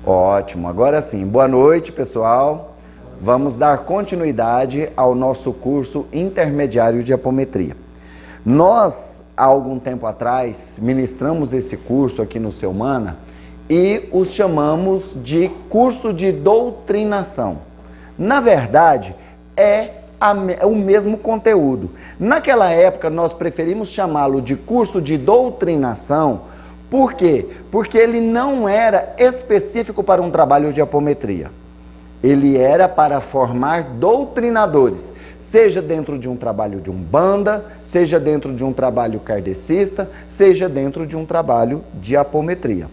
Ótimo, agora sim, boa noite pessoal, vamos dar continuidade ao nosso curso intermediário de apometria. Nós, há algum tempo atrás, ministramos esse curso aqui no Seumana e os chamamos de curso de doutrinação. Na verdade, é o mesmo conteúdo. Naquela época, nós preferimos chamá-lo de curso de doutrinação. Por quê? Porque ele não era específico para um trabalho de apometria. Ele era para formar doutrinadores, seja dentro de um trabalho de umbanda, seja dentro de um trabalho kardecista, seja dentro de um trabalho de apometria.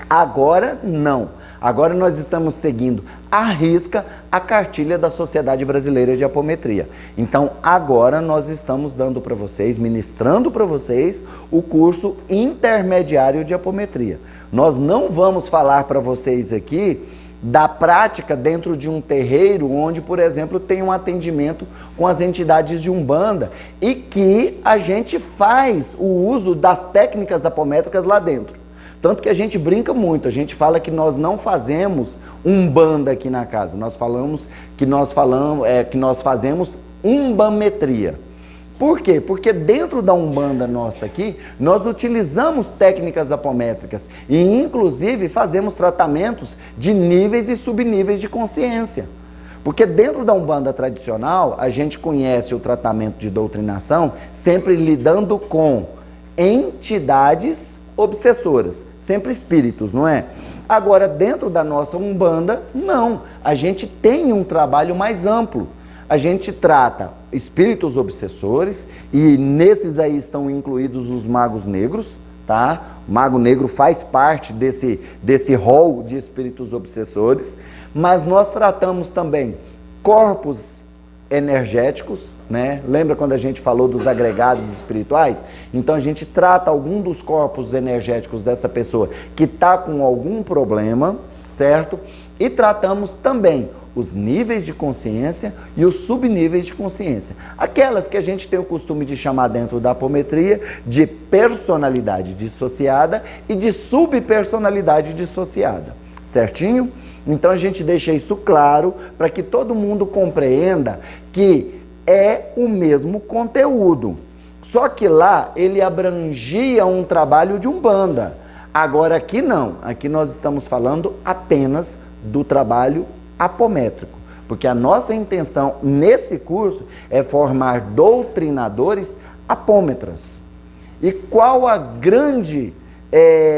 Agora não. Agora nós estamos seguindo à risca a cartilha da Sociedade Brasileira de Apometria. Então agora nós estamos dando para vocês, ministrando para vocês o curso intermediário de apometria. Nós não vamos falar para vocês aqui da prática dentro de um terreiro onde, por exemplo, tem um atendimento com as entidades de Umbanda e que a gente faz o uso das técnicas apométricas lá dentro. Tanto que a gente brinca muito, a gente fala que nós não fazemos umbanda aqui na casa, nós falamos que nós fazemos umbametria. Por quê? Porque dentro da umbanda nossa aqui, nós utilizamos técnicas apométricas e inclusive fazemos tratamentos de níveis e subníveis de consciência. Porque dentro da umbanda tradicional, a gente conhece o tratamento de doutrinação sempre lidando com entidades obsessoras, sempre espíritos, não é? Agora, dentro da nossa umbanda, não. A gente tem um trabalho mais amplo. A gente trata espíritos obsessores e nesses aí estão incluídos os magos negros, tá? O mago negro faz parte desse rol de espíritos obsessores, mas nós tratamos também corpos energéticos, né? Lembra quando a gente falou dos agregados espirituais? Então a gente trata algum dos corpos energéticos dessa pessoa que está com algum problema, certo? E tratamos também os níveis de consciência e os subníveis de consciência. Aquelas que a gente tem o costume de chamar dentro da apometria de personalidade dissociada e de subpersonalidade dissociada. Certinho? Então a gente deixa isso claro para que todo mundo compreenda que é o mesmo conteúdo. Só que lá ele abrangia um trabalho de umbanda. Agora aqui não. Aqui nós estamos falando apenas do trabalho apométrico. Porque a nossa intenção nesse curso é formar doutrinadores apômetras. E qual a grande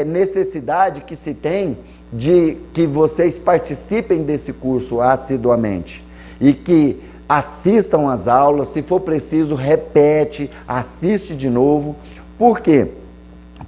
necessidade que se tem de que vocês participem desse curso assiduamente e que assistam às aulas, se for preciso, repete, assiste de novo. Por quê?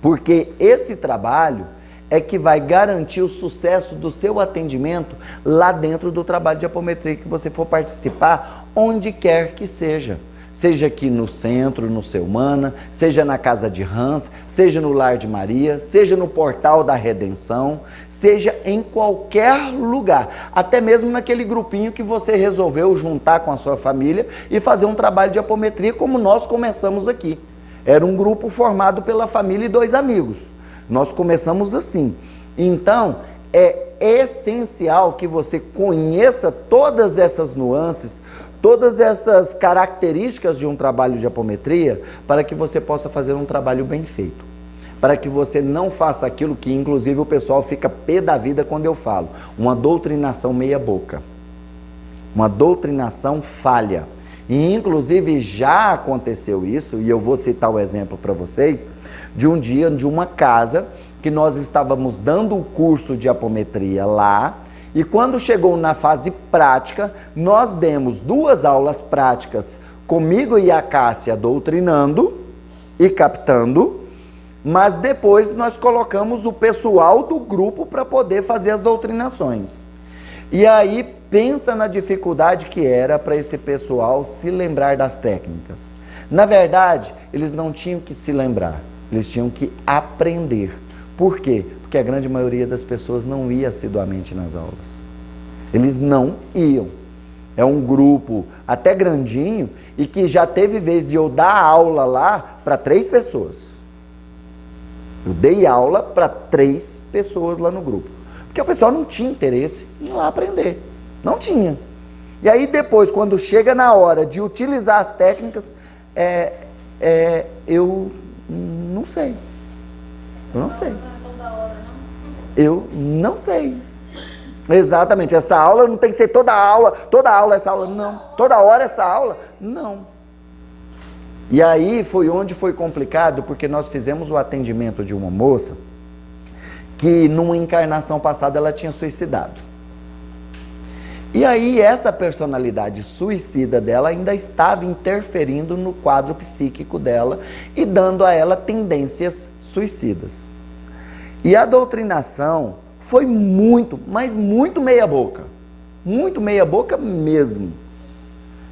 Porque esse trabalho é que vai garantir o sucesso do seu atendimento lá dentro do trabalho de apometria que você for participar, onde quer que seja. Seja aqui no centro, no Seumana, seja na Casa de Hans, seja no Lar de Maria, seja no Portal da Redenção, seja em qualquer lugar. Até mesmo naquele grupinho que você resolveu juntar com a sua família e fazer um trabalho de apometria como nós começamos aqui. Era um grupo formado pela família e 2 amigos. Nós começamos assim. Então, é essencial que você conheça todas essas nuances, todas essas características de um trabalho de apometria para que você possa fazer um trabalho bem feito. Para que você não faça aquilo que, inclusive, o pessoal fica pé da vida quando eu falo. Uma doutrinação meia boca. Uma doutrinação falha. E, inclusive, já aconteceu isso, e eu vou citar o exemplo para vocês, de um dia, de uma casa, que nós estávamos dando o curso de apometria lá, e quando chegou na fase prática, nós demos 2 aulas práticas, comigo e a Cássia doutrinando e captando, mas depois nós colocamos o pessoal do grupo para poder fazer as doutrinações. E aí, pensa na dificuldade que era para esse pessoal se lembrar das técnicas. Na verdade, eles não tinham que se lembrar, eles tinham que aprender. Por quê? Porque a grande maioria das pessoas não ia assiduamente nas aulas. Eles não iam. É um grupo até grandinho e que já teve vez de eu dar aula lá para 3 pessoas. Eu dei aula para 3 pessoas lá no grupo. Porque o pessoal não tinha interesse em ir lá aprender. Não tinha. E aí depois, quando chega na hora de utilizar as técnicas, eu não sei. Eu não sei. Eu não sei. Exatamente. Essa aula não tem que ser toda aula essa aula. Não. Toda hora essa aula? Não. E aí foi onde foi complicado, porque nós fizemos o atendimento de uma moça que numa encarnação passada ela tinha suicidado. E aí essa personalidade suicida dela ainda estava interferindo no quadro psíquico dela e dando a ela tendências suicidas. E a doutrinação foi muito, mas muito meia boca. Muito meia boca mesmo.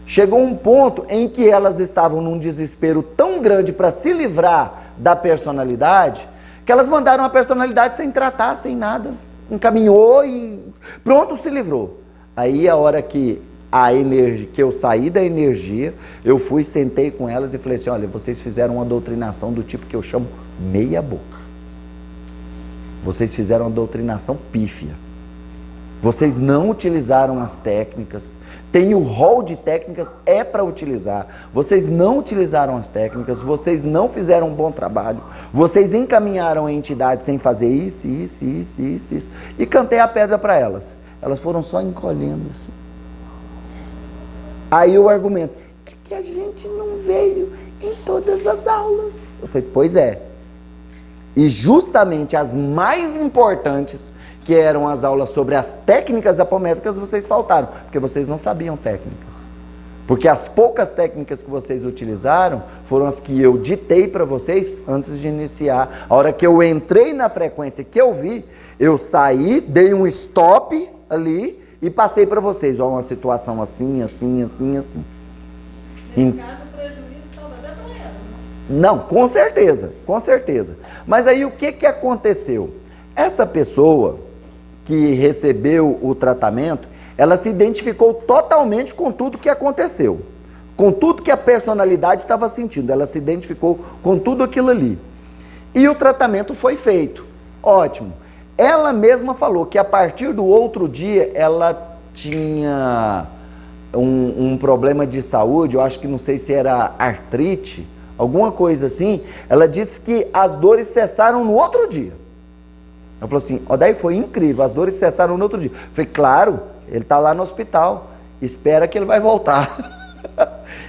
Chegou um ponto em que elas estavam num desespero tão grande para se livrar da personalidade, que elas mandaram a personalidade sem tratar, sem nada. Encaminhou e pronto, se livrou. Aí a hora que eu saí da energia, eu fui, sentei com elas e falei assim, olha, vocês fizeram uma doutrinação do tipo que eu chamo meia boca. Vocês fizeram uma doutrinação pífia. Vocês não utilizaram as técnicas. Tem o rol de técnicas, para utilizar. Vocês não utilizaram as técnicas, vocês não fizeram um bom trabalho. Vocês encaminharam a entidade sem fazer isso. E cantei a pedra para elas. Elas foram só encolhendo assim. Aí o argumento, é que a gente não veio em todas as aulas. Eu falei, pois é. E justamente as mais importantes, que eram as aulas sobre as técnicas apométricas, vocês faltaram, porque vocês não sabiam técnicas. Porque as poucas técnicas que vocês utilizaram foram as que eu ditei para vocês antes de iniciar. A hora que eu entrei na frequência que eu vi, eu saí, dei um stop ali e passei para vocês, ó, uma situação assim. Nesse caso, o prejuízo talvez é para ela. Não, com certeza. Mas aí o que aconteceu? Essa pessoa que recebeu o tratamento, ela se identificou totalmente com tudo que aconteceu, com tudo que a personalidade estava sentindo, ela se identificou com tudo aquilo ali. E o tratamento foi feito, ótimo. Ela mesma falou que a partir do outro dia ela tinha um problema de saúde, eu acho que não sei se era artrite, alguma coisa assim. Ela disse que as dores cessaram no outro dia. Ela falou assim, ó, daí foi incrível, as dores cessaram no outro dia. Eu falei, claro, ele está lá no hospital, espera que ele vai voltar.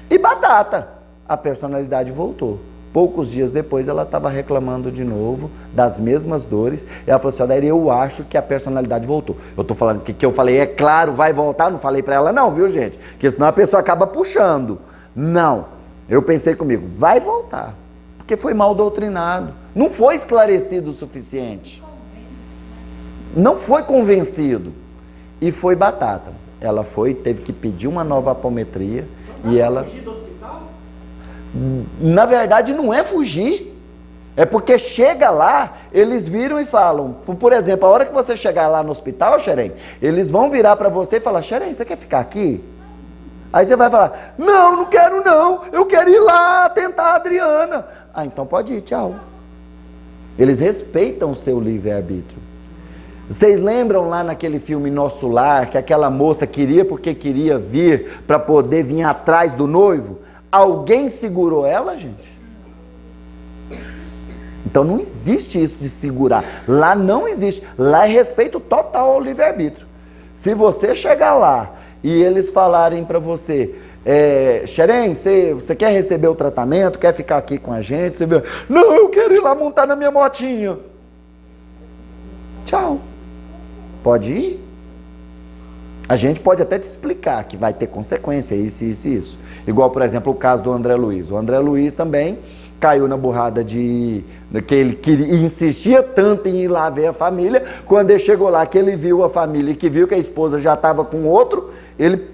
E batata, a personalidade voltou. Poucos dias depois ela estava reclamando de novo das mesmas dores. E ela falou assim, ó, daí eu acho que a personalidade voltou. Eu estou falando que eu falei, é claro, vai voltar, não falei para ela não, viu gente? Porque senão a pessoa acaba puxando. Não, eu pensei comigo, vai voltar, porque foi mal doutrinado. Não foi esclarecido o suficiente. Não foi convencido. E foi batata. Ela teve que pedir uma nova apometria. E ela... fugir do hospital? Na verdade, não é fugir. É porque chega lá, eles viram e falam. Por exemplo, a hora que você chegar lá no hospital, Xerém, eles vão virar para você e falar, Xerém, você quer ficar aqui? Aí você vai falar, não quero não, eu quero ir lá tentar a Adriana. Ah, então pode ir, tchau. Eles respeitam o seu livre-arbítrio. Vocês lembram lá naquele filme Nosso Lar, que aquela moça queria porque queria vir para poder vir atrás do noivo? Alguém segurou ela, gente? Então não existe isso de segurar. Lá não existe. Lá é respeito total ao livre-arbítrio. Se você chegar lá e eles falarem para você, Xerém, você quer receber o tratamento? Quer ficar aqui com a gente? Você vê, não, eu quero ir lá montar na minha motinha. Tchau. Pode ir? A gente pode até te explicar que vai ter consequência, isso. Igual, por exemplo, o caso do André Luiz. O André Luiz também caiu na burrada que ele insistia tanto em ir lá ver a família. Quando ele chegou lá, que ele viu a família e que viu que a esposa já estava com outro, ele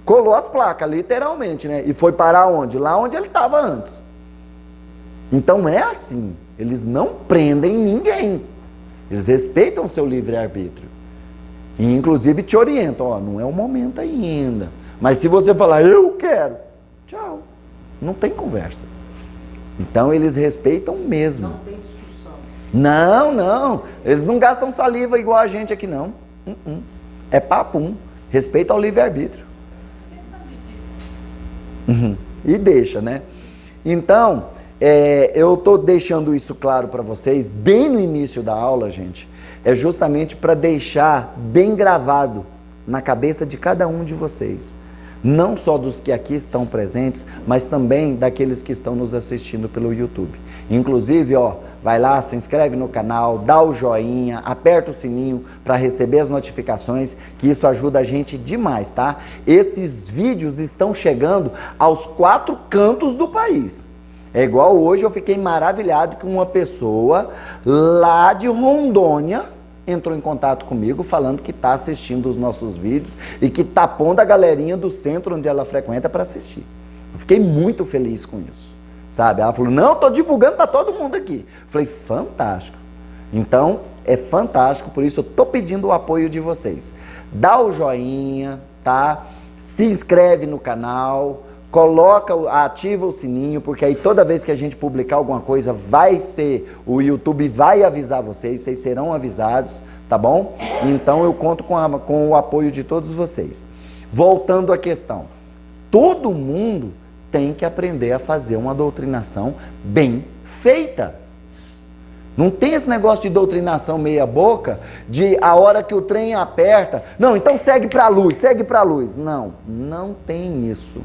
colou as placas, literalmente, né? E foi parar onde? Lá onde ele estava antes. Então é assim. Eles não prendem ninguém. Eles respeitam o seu livre-arbítrio. E inclusive te orientam, ó, não é o momento ainda. Mas se você falar, eu quero, tchau. Não tem conversa. Então eles respeitam mesmo. Não tem discussão. Não, não. Eles não gastam saliva igual a gente aqui, não. É papum. Respeito ao livre-arbítrio. E deixa, né? Então, eu estou deixando isso claro para vocês, bem no início da aula, gente. É justamente para deixar bem gravado na cabeça de cada um de vocês. Não só dos que aqui estão presentes, mas também daqueles que estão nos assistindo pelo YouTube. Inclusive, ó, vai lá, se inscreve no canal, dá o joinha, aperta o sininho para receber as notificações, que isso ajuda a gente demais, tá? Esses vídeos estão chegando aos 4 cantos do país. É igual hoje, eu fiquei maravilhado que uma pessoa lá de Rondônia entrou em contato comigo falando que está assistindo os nossos vídeos e que está pondo a galerinha do centro onde ela frequenta para assistir. Eu fiquei muito feliz com isso, sabe? Ela falou, não, estou divulgando para todo mundo aqui. Eu falei, fantástico. Então, é fantástico, por isso eu estou pedindo o apoio de vocês. Dá o joinha, tá? Se inscreve no canal, ativa o sininho, porque aí toda vez que a gente publicar alguma coisa, o YouTube vai avisar vocês serão avisados, tá bom? Então eu conto com o apoio de todos vocês. Voltando à questão, todo mundo tem que aprender a fazer uma doutrinação bem feita. Não tem esse negócio de doutrinação meia boca, de a hora que o trem aperta, não, então segue para a luz, segue para a luz. Não, não tem isso.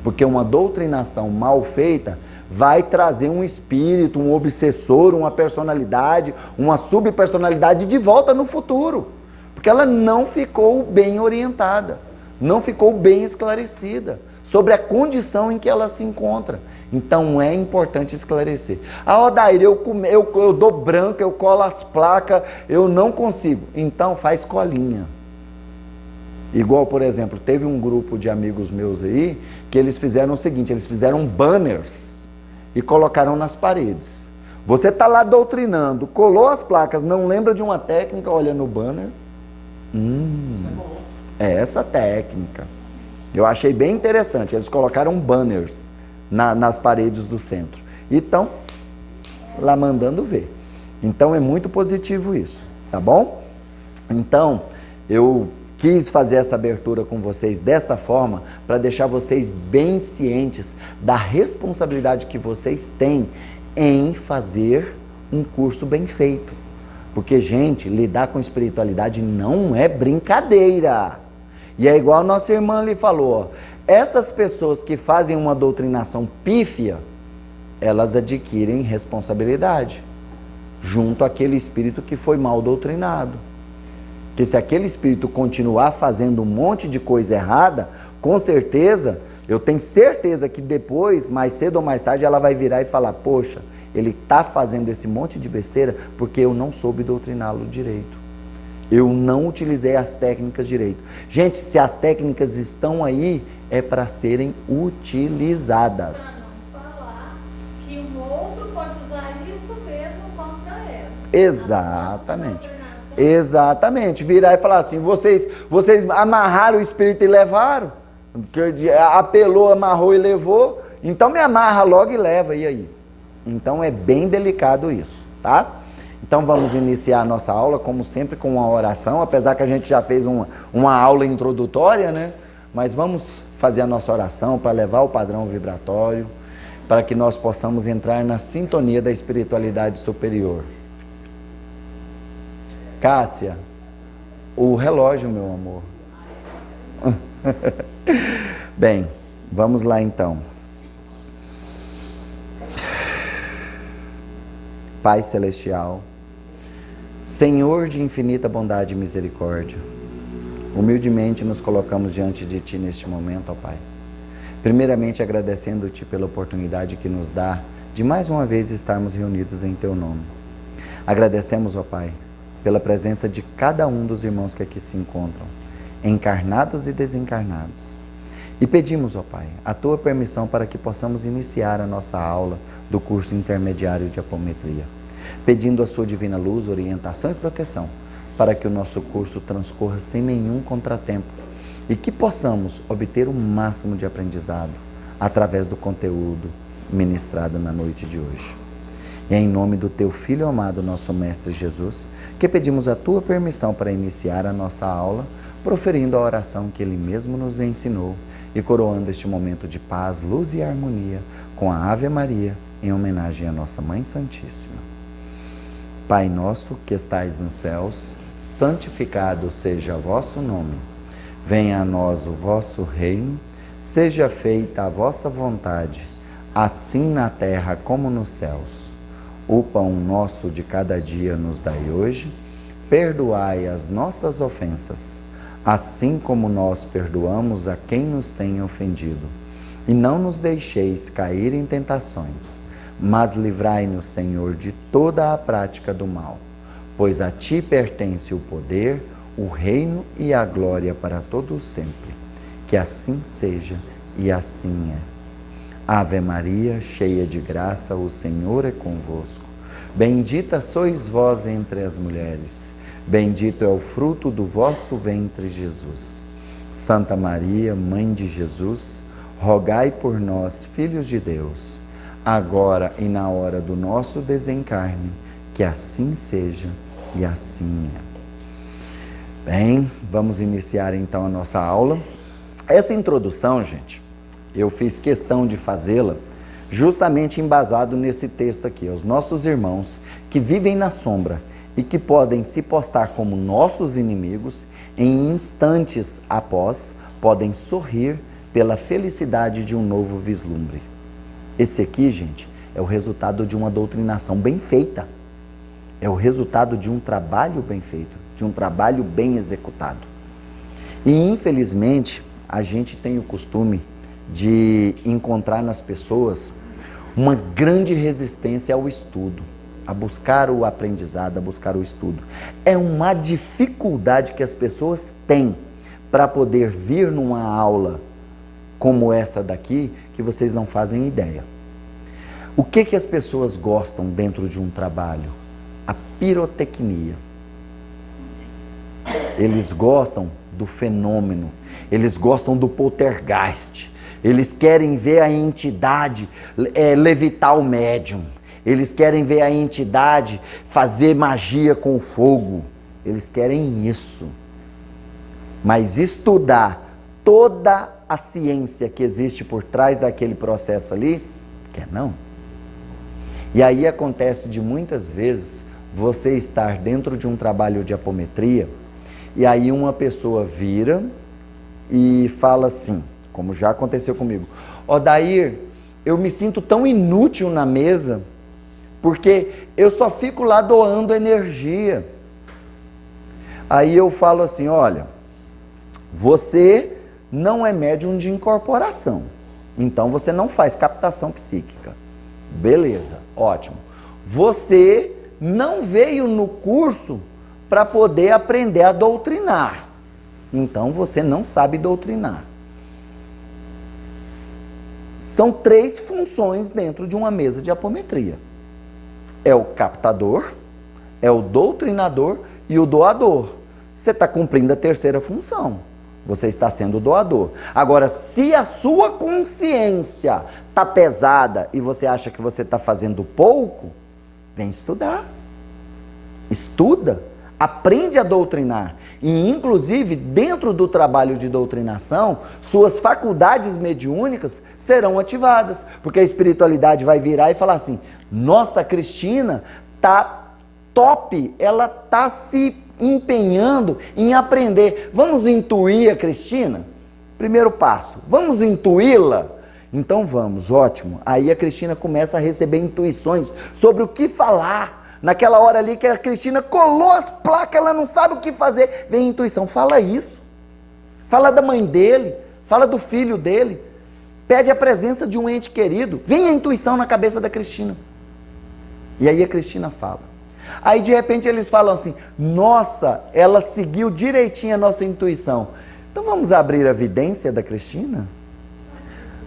Porque uma doutrinação mal feita vai trazer um espírito, um obsessor, uma personalidade, uma subpersonalidade de volta no futuro. Porque ela não ficou bem orientada, não ficou bem esclarecida sobre a condição em que ela se encontra. Então é importante esclarecer. Ah, Odair, eu dou branco, eu colo as placas, eu não consigo. Então faz colinha. Igual, por exemplo, teve um grupo de amigos meus aí, que eles fizeram o seguinte, eles fizeram banners e colocaram nas paredes. Você está lá doutrinando, colou as placas, não lembra de uma técnica, olha no banner. É essa técnica. Eu achei bem interessante, eles colocaram banners nas paredes do centro. E estão lá mandando ver. Então é muito positivo isso, tá bom? Então, eu quis fazer essa abertura com vocês dessa forma para deixar vocês bem cientes da responsabilidade que vocês têm em fazer um curso bem feito. Porque, gente, lidar com espiritualidade não é brincadeira. E é igual a nossa irmã ali falou, ó, essas pessoas que fazem uma doutrinação pífia, elas adquirem responsabilidade junto àquele espírito que foi mal doutrinado. Que se aquele espírito continuar fazendo um monte de coisa errada, com certeza, eu tenho certeza que depois, mais cedo ou mais tarde, ela vai virar e falar, poxa, ele está fazendo esse monte de besteira porque eu não soube doutriná-lo direito. Eu não utilizei as técnicas direito. Gente, se as técnicas estão aí, é para serem utilizadas. Falar que um outro pode usar isso mesmo contra ela. Exatamente. Exatamente, virar e falar assim, vocês amarraram o espírito e levaram, apelou, amarrou e levou, então me amarra logo e leva, e aí? Então é bem delicado isso, tá? Então vamos iniciar a nossa aula, como sempre, com uma oração, apesar que a gente já fez uma aula introdutória, né? Mas vamos fazer a nossa oração para levar o padrão vibratório, para que nós possamos entrar na sintonia da espiritualidade superior. Cássia, o relógio, meu amor. Bem, vamos lá então. Pai Celestial, Senhor de infinita bondade e misericórdia, humildemente nos colocamos diante de Ti neste momento, ó Pai. Primeiramente agradecendo-Te pela oportunidade que nos dá de mais uma vez estarmos reunidos em Teu nome. Agradecemos, ó Pai, pela presença de cada um dos irmãos que aqui se encontram, encarnados e desencarnados. E pedimos, ó Pai, a Tua permissão para que possamos iniciar a nossa aula do curso intermediário de apometria, pedindo a Sua divina luz, orientação e proteção, para que o nosso curso transcorra sem nenhum contratempo e que possamos obter o máximo de aprendizado através do conteúdo ministrado na noite de hoje. E é em nome do teu Filho amado, nosso Mestre Jesus, que pedimos a tua permissão para iniciar a nossa aula, proferindo a oração que ele mesmo nos ensinou e coroando este momento de paz, luz e harmonia com a Ave Maria, em homenagem à nossa Mãe Santíssima. Pai nosso que estais nos céus, santificado seja o vosso nome. Venha a nós o vosso reino, seja feita a vossa vontade, assim na terra como nos céus. O pão nosso de cada dia nos dai hoje, perdoai as nossas ofensas, assim como nós perdoamos a quem nos tem ofendido. E não nos deixeis cair em tentações, mas livrai-nos, Senhor, de toda a prática do mal, pois a ti pertence o poder, o reino e a glória para todo sempre. Que assim seja e assim é. Ave Maria, cheia de graça, o Senhor é convosco. Bendita sois vós entre as mulheres, bendito é o fruto do vosso ventre, Jesus. Santa Maria, Mãe de Jesus, rogai por nós, filhos de Deus, agora e na hora do nosso desencarne, que assim seja e assim é. Bem, vamos iniciar então a nossa aula. Essa introdução, gente, eu fiz questão de fazê-la justamente embasado nesse texto aqui. Os nossos irmãos que vivem na sombra e que podem se postar como nossos inimigos, em instantes após, podem sorrir pela felicidade de um novo vislumbre. Esse aqui, gente, é o resultado de uma doutrinação bem feita. É o resultado de um trabalho bem feito, de um trabalho bem executado. E, infelizmente, a gente tem o costume de encontrar nas pessoas uma grande resistência ao estudo, a buscar o aprendizado, a buscar o estudo. É uma dificuldade que as pessoas têm para poder vir numa aula como essa daqui, que vocês não fazem ideia. O que as pessoas gostam dentro de um trabalho? A pirotecnia. Eles gostam do fenômeno, eles gostam do poltergeist, eles querem ver a entidade levitar o médium, eles querem ver a entidade fazer magia com o fogo, eles querem isso. Mas estudar toda a ciência que existe por trás daquele processo ali, quer não. E aí acontece de muitas vezes você estar dentro de um trabalho de apometria e aí uma pessoa vira e fala assim, como já aconteceu comigo: Odair, eu me sinto tão inútil na mesa porque eu só fico lá doando energia. Aí eu falo assim: olha, você não é médium de incorporação, então você não faz captação psíquica. Beleza, ótimo. Você não veio no curso para poder aprender a doutrinar, então você não sabe doutrinar. São 3 funções dentro de uma mesa de apometria. É o captador, é o doutrinador e o doador. Você está cumprindo a 3ª função. Você está sendo doador. Agora, se a sua consciência está pesada e você acha que você está fazendo pouco, vem estudar. Estuda, aprende a doutrinar. E, inclusive, dentro do trabalho de doutrinação, suas faculdades mediúnicas serão ativadas. Porque a espiritualidade vai virar e falar assim: nossa, a Cristina está top, ela está se empenhando em aprender. Vamos intuir a Cristina? Primeiro passo, vamos intuí-la? Então vamos, ótimo. Aí a Cristina começa a receber intuições sobre o que falar. Naquela hora ali que a Cristina colou as placas, ela não sabe o que fazer, vem a intuição: fala isso. Fala da mãe dele, fala do filho dele. Pede a presença de um ente querido. Vem a intuição na cabeça da Cristina. E aí a Cristina fala. Aí de repente eles falam assim: nossa, ela seguiu direitinho a nossa intuição. Então vamos abrir a vidência da Cristina?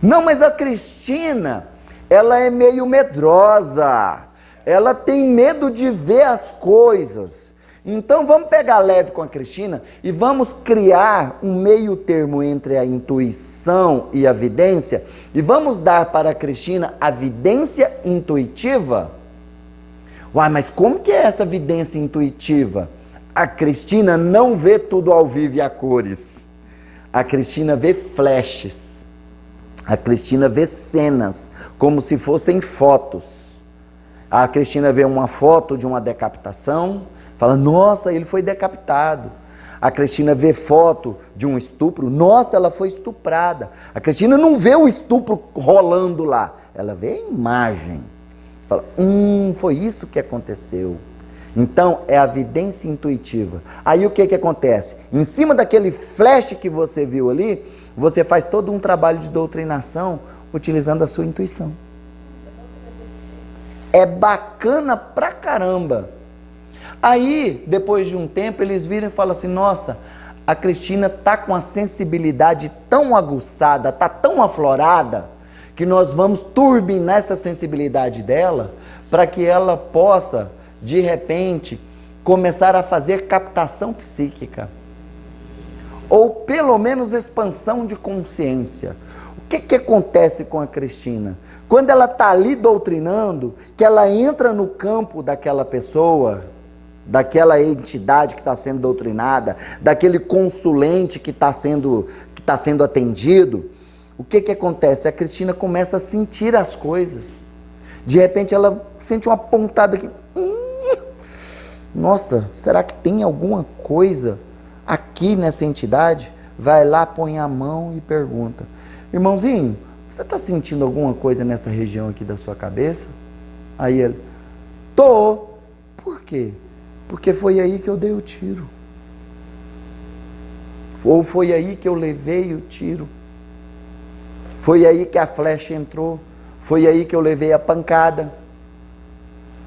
Não, mas a Cristina, ela é meio medrosa. Ela tem medo de ver as coisas. Então vamos pegar leve com a Cristina e vamos criar um meio termo entre a intuição e a vidência e vamos dar para a Cristina a vidência intuitiva. Uai, mas como que é essa vidência intuitiva? A Cristina não vê tudo ao vivo e a cores. A Cristina vê flashes. A Cristina vê cenas, como se fossem fotos. A Cristina vê uma foto de uma decapitação, fala, nossa, ele foi decapitado. A Cristina vê foto de um estupro, nossa, ela foi estuprada. A Cristina não vê o estupro rolando lá, ela vê a imagem. Fala, foi isso que aconteceu. Então, é a vidência intuitiva. Aí o que acontece? Em cima daquele flash que você viu ali, você faz todo um trabalho de doutrinação utilizando a sua intuição. É bacana pra caramba. Aí, depois de um tempo, eles viram e falam assim, nossa, a Cristina tá com a sensibilidade tão aguçada, tá tão aflorada, que nós vamos turbinar essa sensibilidade dela para que ela possa, de repente, começar a fazer captação psíquica. Ou pelo menos expansão de consciência. O que acontece com a Cristina? Quando ela está ali doutrinando, que ela entra no campo daquela pessoa, daquela entidade que está sendo doutrinada, daquele consulente que está sendo atendido, o que acontece? A Cristina começa a sentir as coisas. De repente ela sente uma pontada aqui. Nossa, será que tem alguma coisa aqui nessa entidade? Vai lá, põe a mão e pergunta, irmãozinho, você está sentindo alguma coisa nessa região aqui da sua cabeça? Aí ele, tô. Por quê? Porque foi aí que eu dei o tiro. Ou foi aí que eu levei o tiro. Foi aí que a flecha entrou. Foi aí que eu levei a pancada.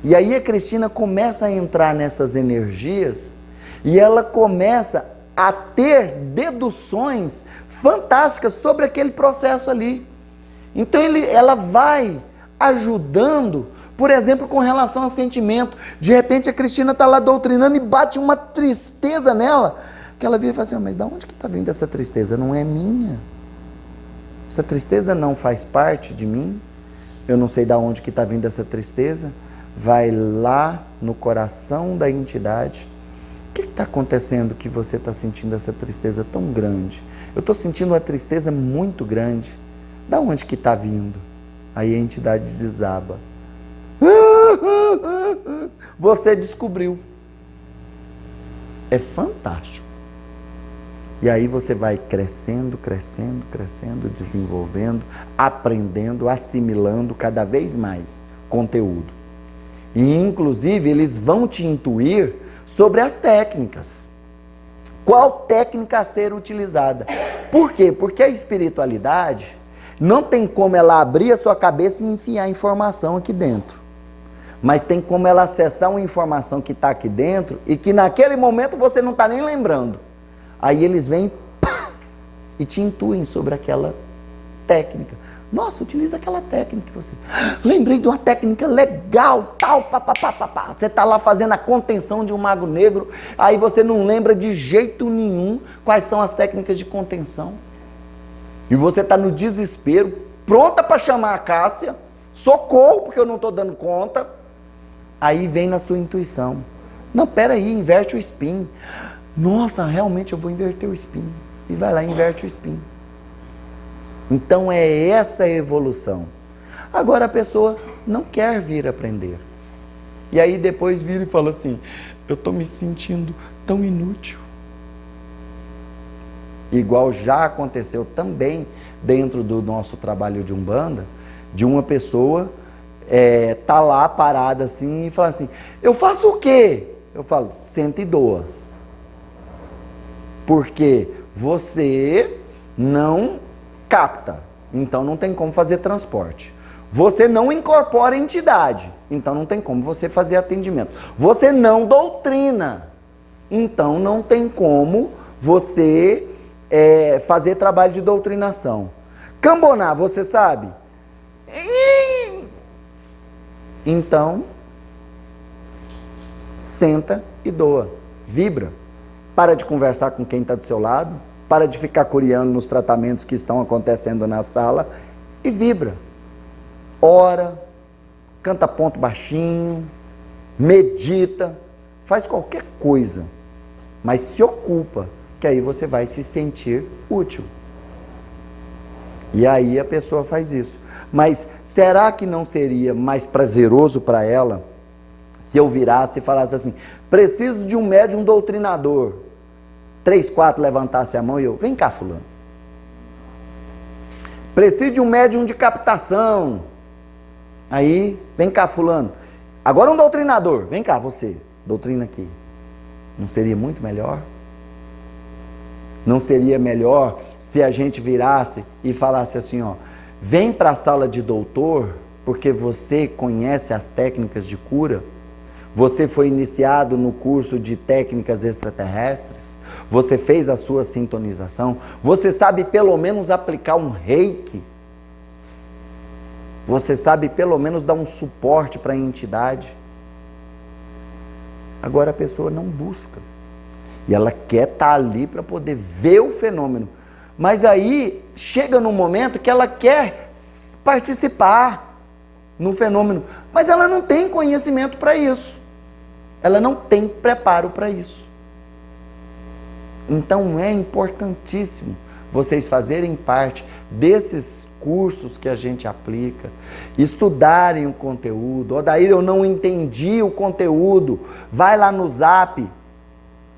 E aí a Cristina começa a entrar nessas energias e ela começa a ter deduções fantásticas sobre aquele processo ali. Então ela vai ajudando, por exemplo, com relação a sentimento. De repente a Cristina está lá doutrinando e bate uma tristeza nela, que ela vira e fala assim, mas de onde que está vindo essa tristeza? Não é minha. Essa tristeza não faz parte de mim. Eu não sei de onde que está vindo essa tristeza. Vai lá no coração da entidade. O que está acontecendo que você está sentindo essa tristeza tão grande? Eu estou sentindo uma tristeza muito grande. Da onde que está vindo? Aí a entidade desaba. Você descobriu. É fantástico. E aí você vai crescendo, crescendo, crescendo, desenvolvendo, aprendendo, assimilando cada vez mais conteúdo. E inclusive eles vão te intuir sobre as técnicas. Qual técnica a ser utilizada? Por quê? Porque a espiritualidade não tem como ela abrir a sua cabeça e enfiar informação aqui dentro. Mas tem como ela acessar uma informação que está aqui dentro e que naquele momento você não está nem lembrando. Aí eles vêm e te intuem sobre aquela técnica. Nossa, utiliza aquela técnica que você... Lembrei de uma técnica legal, tal, papapá. Você está lá fazendo a contenção de um mago negro, aí você não lembra de jeito nenhum quais são as técnicas de contenção. E você está no desespero, pronta para chamar a Cássia, socorro, porque eu não estou dando conta. Aí vem na sua intuição. Não, peraí, inverte o spin. Nossa, realmente eu vou inverter o spin. E vai lá e inverte o spin. Então é essa a evolução. Agora a pessoa não quer vir aprender. E aí depois vira e fala assim, eu estou me sentindo tão inútil. Igual já aconteceu também dentro do nosso trabalho de Umbanda, de uma pessoa tá lá parada assim e fala assim, eu faço o quê? Eu falo, senta e doa. Porque você não capta, então não tem como fazer transporte. Você não incorpora entidade, então não tem como você fazer atendimento. Você não doutrina, então não tem como você fazer trabalho de doutrinação. Cambonar, você sabe? Então, senta e doa, vibra. Para de conversar com quem está do seu lado, para de ficar curiando nos tratamentos que estão acontecendo na sala e vibra. Ora, canta ponto baixinho, medita, faz qualquer coisa, mas se ocupa, que aí você vai se sentir útil. E aí a pessoa faz isso. Mas será que não seria mais prazeroso para ela se eu virasse e falasse assim, preciso de um médium doutrinador, 3, 4 levantasse a mão e eu, vem cá fulano. Preciso de um médium de captação, aí, vem cá fulano. Agora um doutrinador, vem cá você, doutrina aqui. Não seria muito melhor? Não seria melhor se a gente virasse e falasse assim, ó, vem para a sala de doutor, porque você conhece as técnicas de cura? Você foi iniciado no curso de técnicas extraterrestres? Você fez a sua sintonização? Você sabe pelo menos aplicar um reiki? Você sabe pelo menos dar um suporte para a entidade? Agora a pessoa não busca. E ela quer estar ali para poder ver o fenômeno. Mas aí chega num momento que ela quer participar no fenômeno. Mas ela não tem conhecimento para isso. Ela não tem preparo para isso. Então é importantíssimo vocês fazerem parte desses cursos que a gente aplica, estudarem o conteúdo. Odair, eu não entendi o conteúdo. Vai lá no Zap,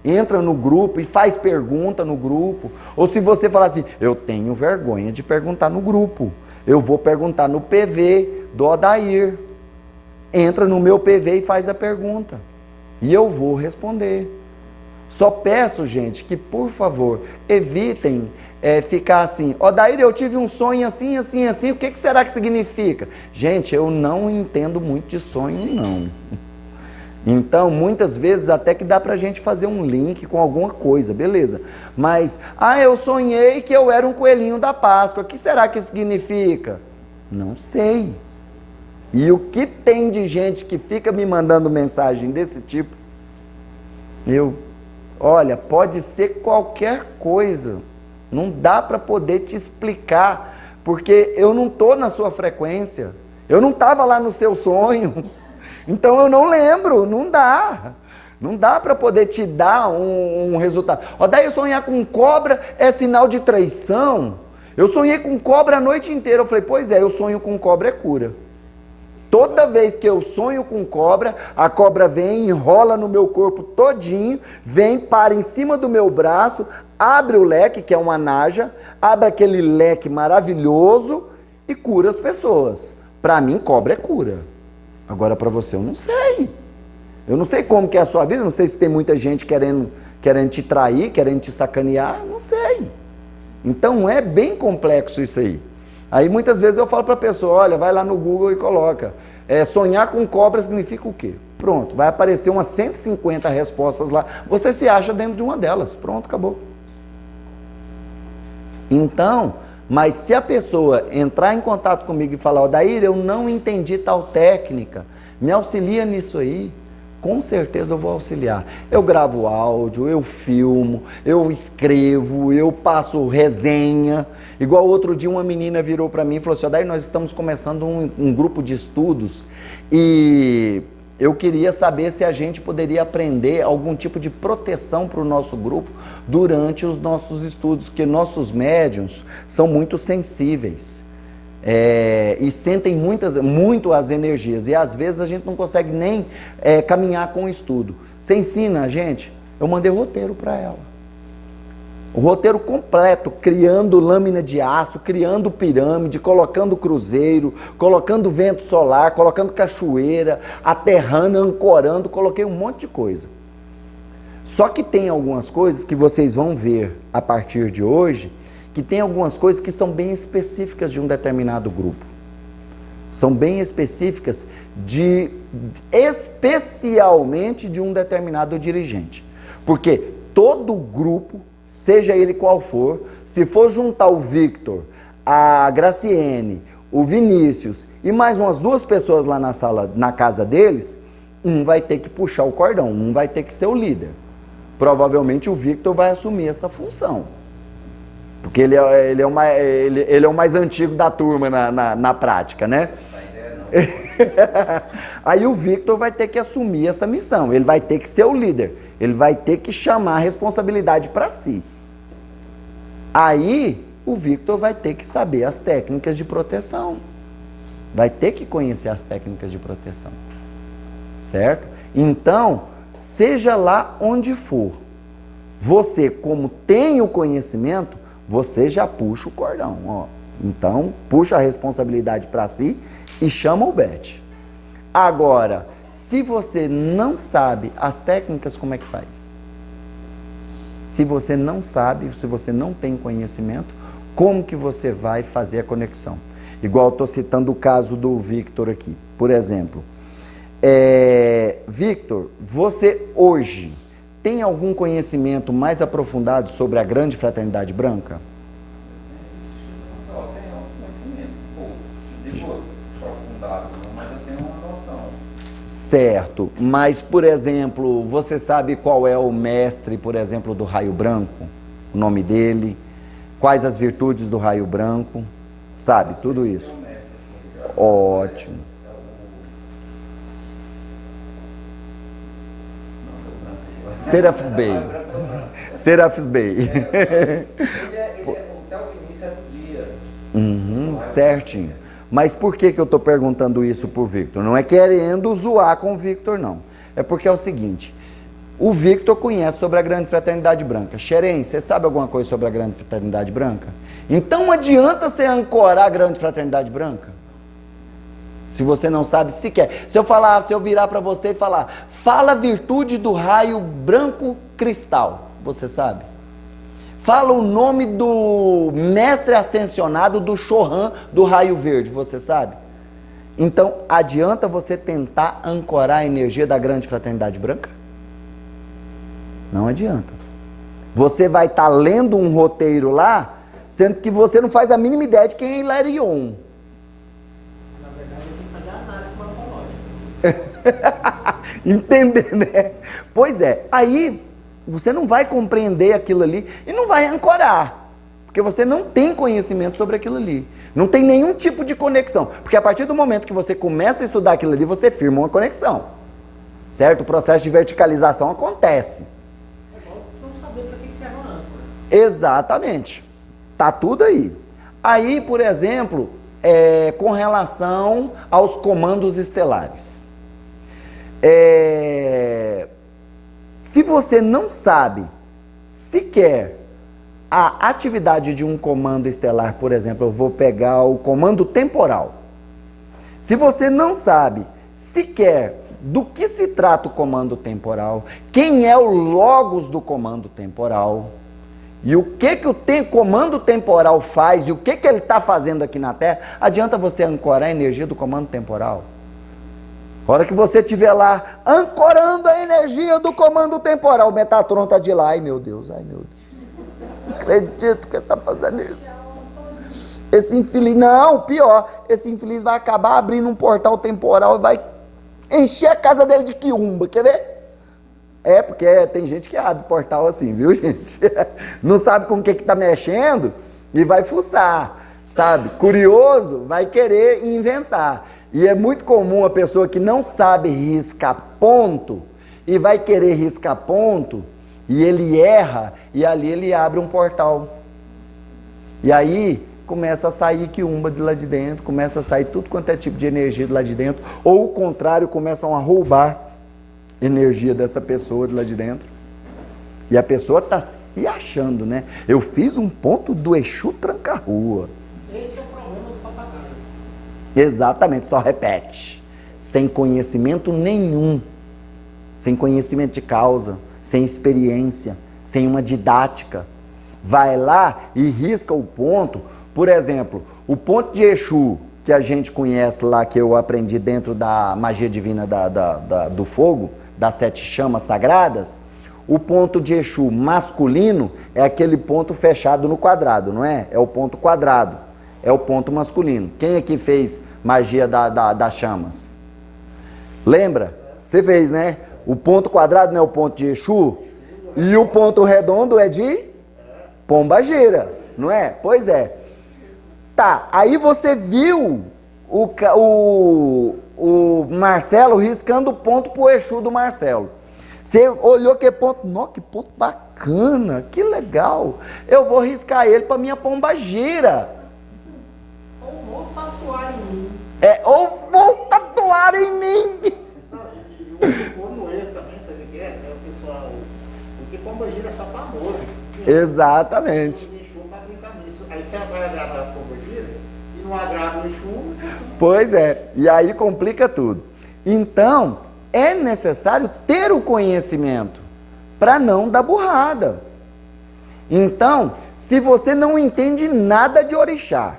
entra no grupo e faz pergunta no grupo. Ou se você falar assim, eu tenho vergonha de perguntar no grupo, eu vou perguntar no PV do Odair. Entra no meu PV e faz a pergunta. E eu vou responder. Só peço, gente, que por favor, evitem ficar assim, Odair, eu tive um sonho assim, assim, assim, o que será que significa? Gente, eu não entendo muito de sonho, não. Então, muitas vezes até que dá pra gente fazer um link com alguma coisa, beleza. Mas, eu sonhei que eu era um coelhinho da Páscoa, o que será que significa? Não sei. E o que tem de gente que fica me mandando mensagem desse tipo, olha, pode ser qualquer coisa, não dá para poder te explicar, porque eu não estou na sua frequência, eu não estava lá no seu sonho, então eu não lembro, não dá para poder te dar um resultado. Daí eu sonhar com cobra é sinal de traição, eu sonhei com cobra a noite inteira, eu falei, pois é, eu sonho com cobra é cura. Toda vez que eu sonho com cobra, a cobra vem, enrola no meu corpo todinho, vem, para em cima do meu braço, abre o leque, que é uma naja, abre aquele leque maravilhoso e cura as pessoas. Para mim, cobra é cura. Agora, para você, eu não sei. Eu não sei como que é a sua vida, não sei se tem muita gente querendo te trair, querendo te sacanear, não sei. Então, é bem complexo isso aí. Aí muitas vezes eu falo para a pessoa, olha, vai lá no Google e coloca, sonhar com cobra significa o quê? Pronto, vai aparecer umas 150 respostas lá, você se acha dentro de uma delas, pronto, acabou. Então, mas se a pessoa entrar em contato comigo e falar, Odair, eu não entendi tal técnica, me auxilia nisso aí, com certeza eu vou auxiliar. Eu gravo áudio, eu filmo, eu escrevo, eu passo resenha. Igual outro dia uma menina virou para mim e falou assim, Odair, nós estamos começando um grupo de estudos e eu queria saber se a gente poderia aprender algum tipo de proteção para o nosso grupo durante os nossos estudos, porque nossos médiuns são muito sensíveis. E sentem muito as energias, e às vezes a gente não consegue nem caminhar com o estudo. Você ensina a gente? Eu mandei o roteiro para ela. O roteiro completo, criando lâmina de aço, criando pirâmide, colocando cruzeiro, colocando vento solar, colocando cachoeira, aterrando, ancorando, coloquei um monte de coisa. Só que tem algumas coisas que vocês vão ver a partir de hoje, que tem algumas coisas que são bem específicas de um determinado grupo. São bem específicas especialmente de um determinado dirigente. Porque todo grupo, seja ele qual for, se for juntar o Victor, a Graciene, o Vinícius e mais umas 2 pessoas lá na sala, na casa deles, um vai ter que puxar o cordão, um vai ter que ser o líder. Provavelmente o Victor vai assumir essa função. Porque ele é o mais antigo da turma na prática, né? Aí o Victor vai ter que assumir essa missão, ele vai ter que ser o líder, ele vai ter que chamar a responsabilidade para si. Aí o Victor vai ter que saber as técnicas de proteção, vai ter que conhecer as técnicas de proteção, certo? Então, seja lá onde for, você, como tem o conhecimento, você já puxa o cordão, ó. Então, puxa a responsabilidade para si e chama o Bet. Agora, se você não sabe as técnicas, como é que faz? Se você não sabe, se você não tem conhecimento, como que você vai fazer a conexão? Igual eu estou citando o caso do Victor aqui, por exemplo. Victor, você hoje tem algum conhecimento mais aprofundado sobre a Grande Fraternidade Branca? Eu tenho conhecimento, digo aprofundado, mas eu tenho uma noção. Certo, mas, por exemplo, você sabe qual é o mestre, por exemplo, do raio branco? O nome dele? Quais as virtudes do raio branco? Sabe, tudo isso. Ótimo. Serafis Bey. Serafis Bey. Até o início é do dia. Certinho. Mas por que eu estou perguntando isso pro Victor? Não é querendo zoar com o Victor, não. É porque é o seguinte, o Victor conhece sobre a Grande Fraternidade Branca. Xerém, você sabe alguma coisa sobre a Grande Fraternidade Branca? Então adianta você ancorar a Grande Fraternidade Branca? Se você não sabe sequer. Se eu virar para você e falar, fala a virtude do raio branco cristal, você sabe? Fala o nome do mestre ascensionado do Chohan do raio verde, você sabe? Então, adianta você tentar ancorar a energia da Grande Fraternidade Branca? Não adianta. Você vai estar lendo um roteiro lá, sendo que você não faz a mínima ideia de quem é Hilarion. Na verdade, eu tenho que fazer a análise morfológica. Entender, né? Pois é, aí você não vai compreender aquilo ali e não vai ancorar, porque você não tem conhecimento sobre aquilo ali. Não tem nenhum tipo de conexão, porque a partir do momento que você começa a estudar aquilo ali, você firma uma conexão, certo? O processo de verticalização acontece. É bom não saber para que serve a âncora. Exatamente. Tá tudo aí. Aí, por exemplo, com relação aos comandos estelares. Se você não sabe sequer a atividade de um comando estelar, por exemplo, eu vou pegar o comando temporal. Se você não sabe sequer do que se trata o comando temporal, quem é o logos do comando temporal, e o que o comando temporal faz, e o que ele está fazendo aqui na Terra, adianta você ancorar a energia do comando temporal? A hora que você estiver lá ancorando a energia do comando temporal, o Metatron está de lá, ai meu Deus, não acredito que ele está fazendo isso. Esse infeliz, não, pior, esse infeliz vai acabar abrindo um portal temporal e vai encher a casa dele de quiumba, quer ver? Porque tem gente que abre portal assim, viu, gente? Não sabe com o que está mexendo e vai fuçar, sabe? Curioso, vai querer inventar. E é muito comum a pessoa que não sabe riscar ponto e vai querer riscar ponto e ele erra e ali ele abre um portal. E aí começa a sair quiumba de lá de dentro, começa a sair tudo quanto é tipo de energia de lá de dentro, ou o contrário, começam a roubar energia dessa pessoa de lá de dentro. E a pessoa está se achando, né? Eu fiz um ponto do Exu Tranca-Rua. Esse é o problema do papagaio. Exatamente, só repete. Sem conhecimento nenhum. Sem conhecimento de causa, sem experiência, sem uma didática. Vai lá e risca o ponto. Por exemplo, o ponto de Exu, que a gente conhece lá, que eu aprendi dentro da magia divina do fogo, das 7 chamas sagradas, o ponto de Exu masculino é aquele ponto fechado no quadrado, não é? É o ponto quadrado, é o ponto masculino. Quem aqui fez magia das chamas? Lembra? Você fez, né? O ponto quadrado não é o ponto de Exu? E o ponto redondo é de Pombagira, não é? Pois é. Tá, aí você viu o Marcelo riscando o ponto pro Exu do Marcelo. Você olhou que ponto, nossa, que ponto bacana, que legal. Eu vou riscar ele para minha pombagira. Ou vou tatuar em mim. Ou vou tatuar em mim. E o noês também, sabe o que é? É o pessoal. Porque pombagira é só pra amor. Exatamente. Aí você vai agradar as pombagiras e não agrada o Exu, não funciona. Pois é, e aí complica tudo. Então, é necessário ter o conhecimento para não dar burrada. Então, se você não entende nada de orixá,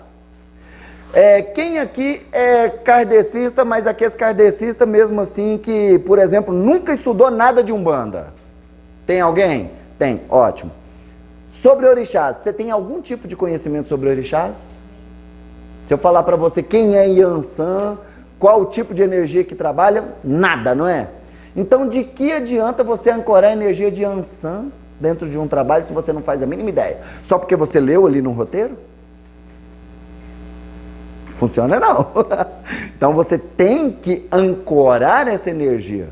quem aqui é kardecista, mas aqueles kardecistas mesmo assim que, por exemplo, nunca estudou nada de Umbanda? Tem alguém? Tem, ótimo. Sobre orixás, você tem algum tipo de conhecimento sobre orixás? Se eu falar para você quem é Yansan, qual o tipo de energia que trabalha, nada, não é? Então, de que adianta você ancorar a energia de Yansan dentro de um trabalho se você não faz a mínima ideia? Só porque você leu ali no roteiro? Funciona não. Então, você tem que ancorar essa energia.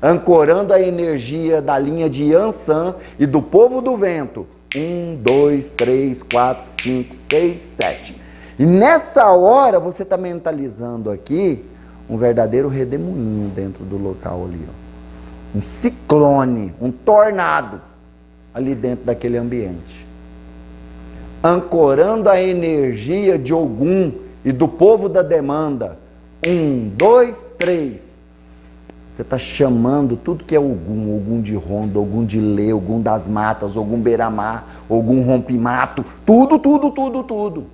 Ancorando a energia da linha de Yansan e do povo do vento. 1, 2, 3, 4, 5, 6, 7. E nessa hora você está mentalizando aqui um verdadeiro redemoinho dentro do local ali. Ó. Um ciclone, um tornado ali dentro daquele ambiente. Ancorando a energia de Ogum e do povo da demanda. 1, 2, 3. Você está chamando tudo que é Ogum, Ogum de Ronda, Ogum de Lê, Ogum das Matas, Ogum Beiramar, Ogum Rompimato, tudo, tudo, tudo, tudo.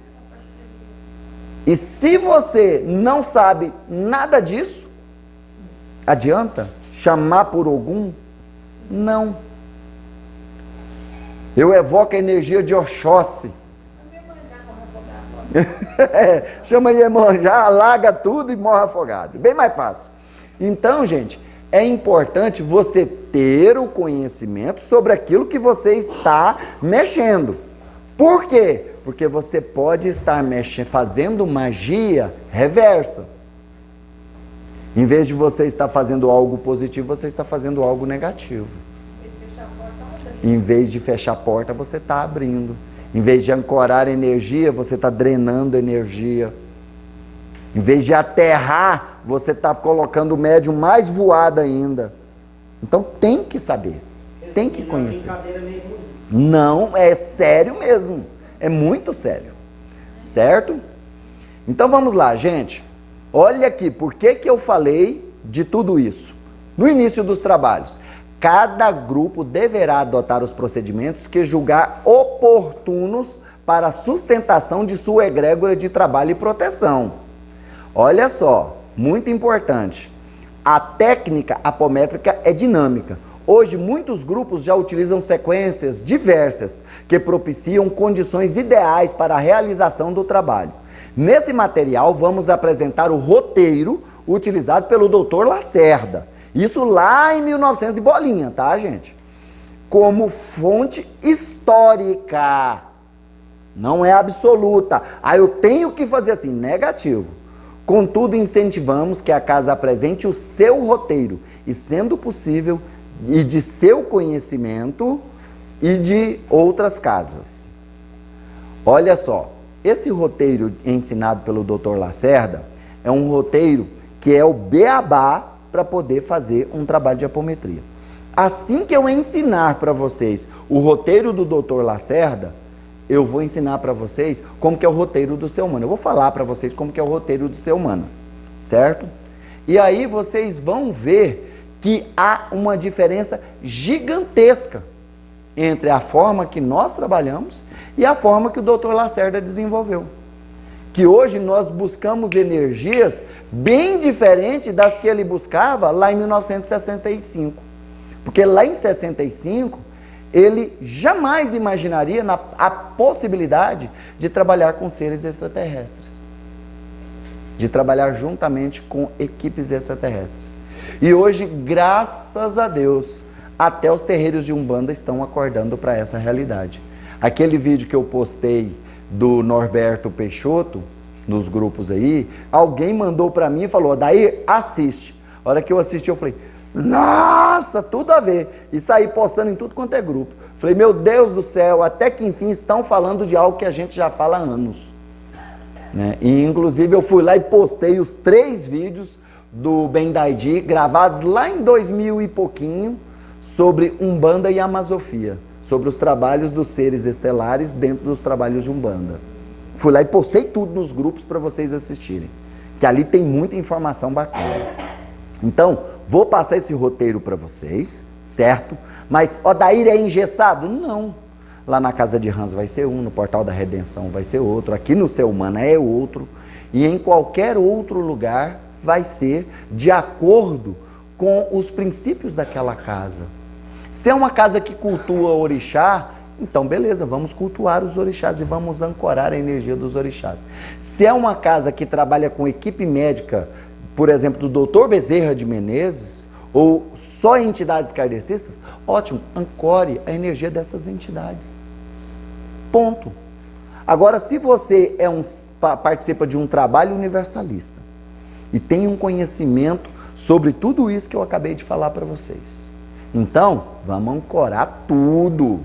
E se você não sabe nada disso, adianta chamar por Ogum? Não. Eu evoco a energia de Oxóssi. Chama Iemanjá, alaga tudo e morre afogado. Bem mais fácil. Então, gente, é importante você ter o conhecimento sobre aquilo que você está mexendo. Por quê? Porque você pode estar fazendo magia reversa. Em vez de você estar fazendo algo positivo, você está fazendo algo negativo. Em vez de fechar a porta, você está abrindo. Em vez de ancorar energia, você está drenando energia. Em vez de aterrar, você está colocando o médium mais voado ainda. Então tem que saber, tem que conhecer. Não, é sério mesmo, é muito sério, certo? Então vamos lá, gente. Olha aqui, por que eu falei de tudo isso? No início dos trabalhos, cada grupo deverá adotar os procedimentos que julgar oportunos para a sustentação de sua egrégora de trabalho e proteção. Olha só, muito importante, a técnica apométrica é dinâmica. Hoje, muitos grupos já utilizam sequências diversas que propiciam condições ideais para a realização do trabalho. Nesse material, vamos apresentar o roteiro utilizado pelo Dr. Lacerda. Isso lá em 1900 e bolinha, tá, gente? Como fonte histórica. Não é absoluta. Eu tenho que fazer assim, negativo. Contudo, incentivamos que a casa apresente o seu roteiro e, sendo possível, e de seu conhecimento e de outras casas. Olha só, esse roteiro ensinado pelo Dr. Lacerda é um roteiro que é o beabá para poder fazer um trabalho de apometria. Assim que eu ensinar para vocês o roteiro do Dr. Lacerda, eu vou ensinar para vocês como que é o roteiro do ser humano. Eu vou falar para vocês como que é o roteiro do ser humano, certo? E aí vocês vão ver que há uma diferença gigantesca entre a forma que nós trabalhamos e a forma que o Dr. Lacerda desenvolveu. Que hoje nós buscamos energias bem diferentes das que ele buscava lá em 1965. Porque lá em 65... ele jamais imaginaria a possibilidade de trabalhar com seres extraterrestres. De trabalhar juntamente com equipes extraterrestres. E hoje, graças a Deus, até os terreiros de Umbanda estão acordando para essa realidade. Aquele vídeo que eu postei do Norberto Peixoto, nos grupos aí, alguém mandou para mim e falou, daí assiste. A hora que eu assisti, eu falei, nossa, tudo a ver. E saí postando em tudo quanto é grupo. Falei, meu Deus do céu, até que enfim estão falando de algo que a gente já fala há anos. Né? E inclusive eu fui lá e postei os 3 vídeos do Bendaidi, gravados lá em 2000 e pouquinho, sobre Umbanda e Amazofia, sobre os trabalhos dos seres estelares dentro dos trabalhos de Umbanda. Fui lá e postei tudo nos grupos para vocês assistirem, que ali tem muita informação bacana. Então, vou passar esse roteiro para vocês, certo? Mas Odair é engessado? Não. Lá na Casa de Hans vai ser um, no Portal da Redenção vai ser outro, aqui no Ser Humana é outro, e em qualquer outro lugar vai ser de acordo com os princípios daquela casa. Se é uma casa que cultua orixá, então beleza, vamos cultuar os orixás e vamos ancorar a energia dos orixás. Se é uma casa que trabalha com equipe médica, por exemplo, do Dr. Bezerra de Menezes, ou só entidades kardecistas, ótimo, ancore a energia dessas entidades. Ponto. Agora, se você participa de um trabalho universalista e tem um conhecimento sobre tudo isso que eu acabei de falar para vocês, então, vamos ancorar tudo.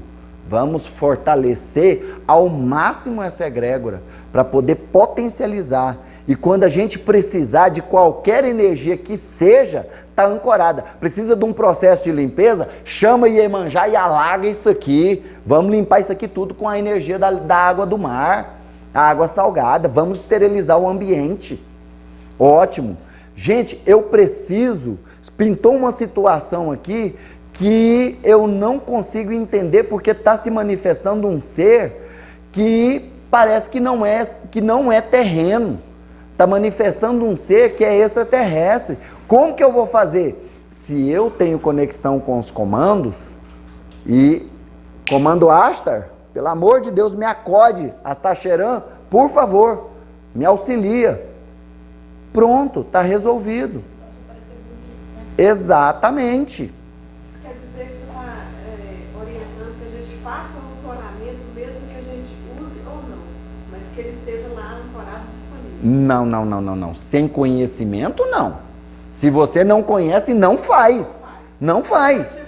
Vamos fortalecer ao máximo essa egrégora para poder potencializar. E quando a gente precisar de qualquer energia que seja, está ancorada. Precisa de um processo de limpeza? Chama Iemanjá e alaga isso aqui. Vamos limpar isso aqui tudo com a energia da água do mar, a água salgada. Vamos esterilizar o ambiente. Ótimo. Gente, eu preciso... Pintou uma situação aqui que eu não consigo entender porque está se manifestando um ser que parece que não é terreno. Está manifestando um ser que é extraterrestre. Como que eu vou fazer? Se eu tenho conexão com os comandos, e comando Astar, pelo amor de Deus, me acode, Astacheran, por favor, me auxilia. Pronto, está resolvido. Exatamente. Isso quer dizer que você está orientando que a gente faça o ancoramento mesmo que a gente use ou não, mas que ele esteja lá ancorado disponível. Não. Sem conhecimento, não. Se você não conhece, não faz. Não faz.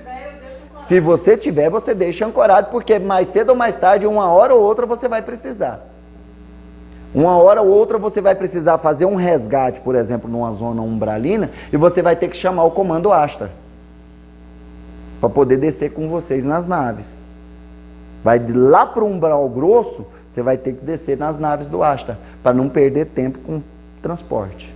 Se você tiver, você deixa ancorado, porque mais cedo ou mais tarde, uma hora ou outra, você vai precisar. Uma hora ou outra você vai precisar fazer um resgate, por exemplo, numa zona umbralina, e você vai ter que chamar o comando Astar para poder descer com vocês nas naves. Vai lá para o umbral grosso, você vai ter que descer nas naves do Astar, para não perder tempo com transporte.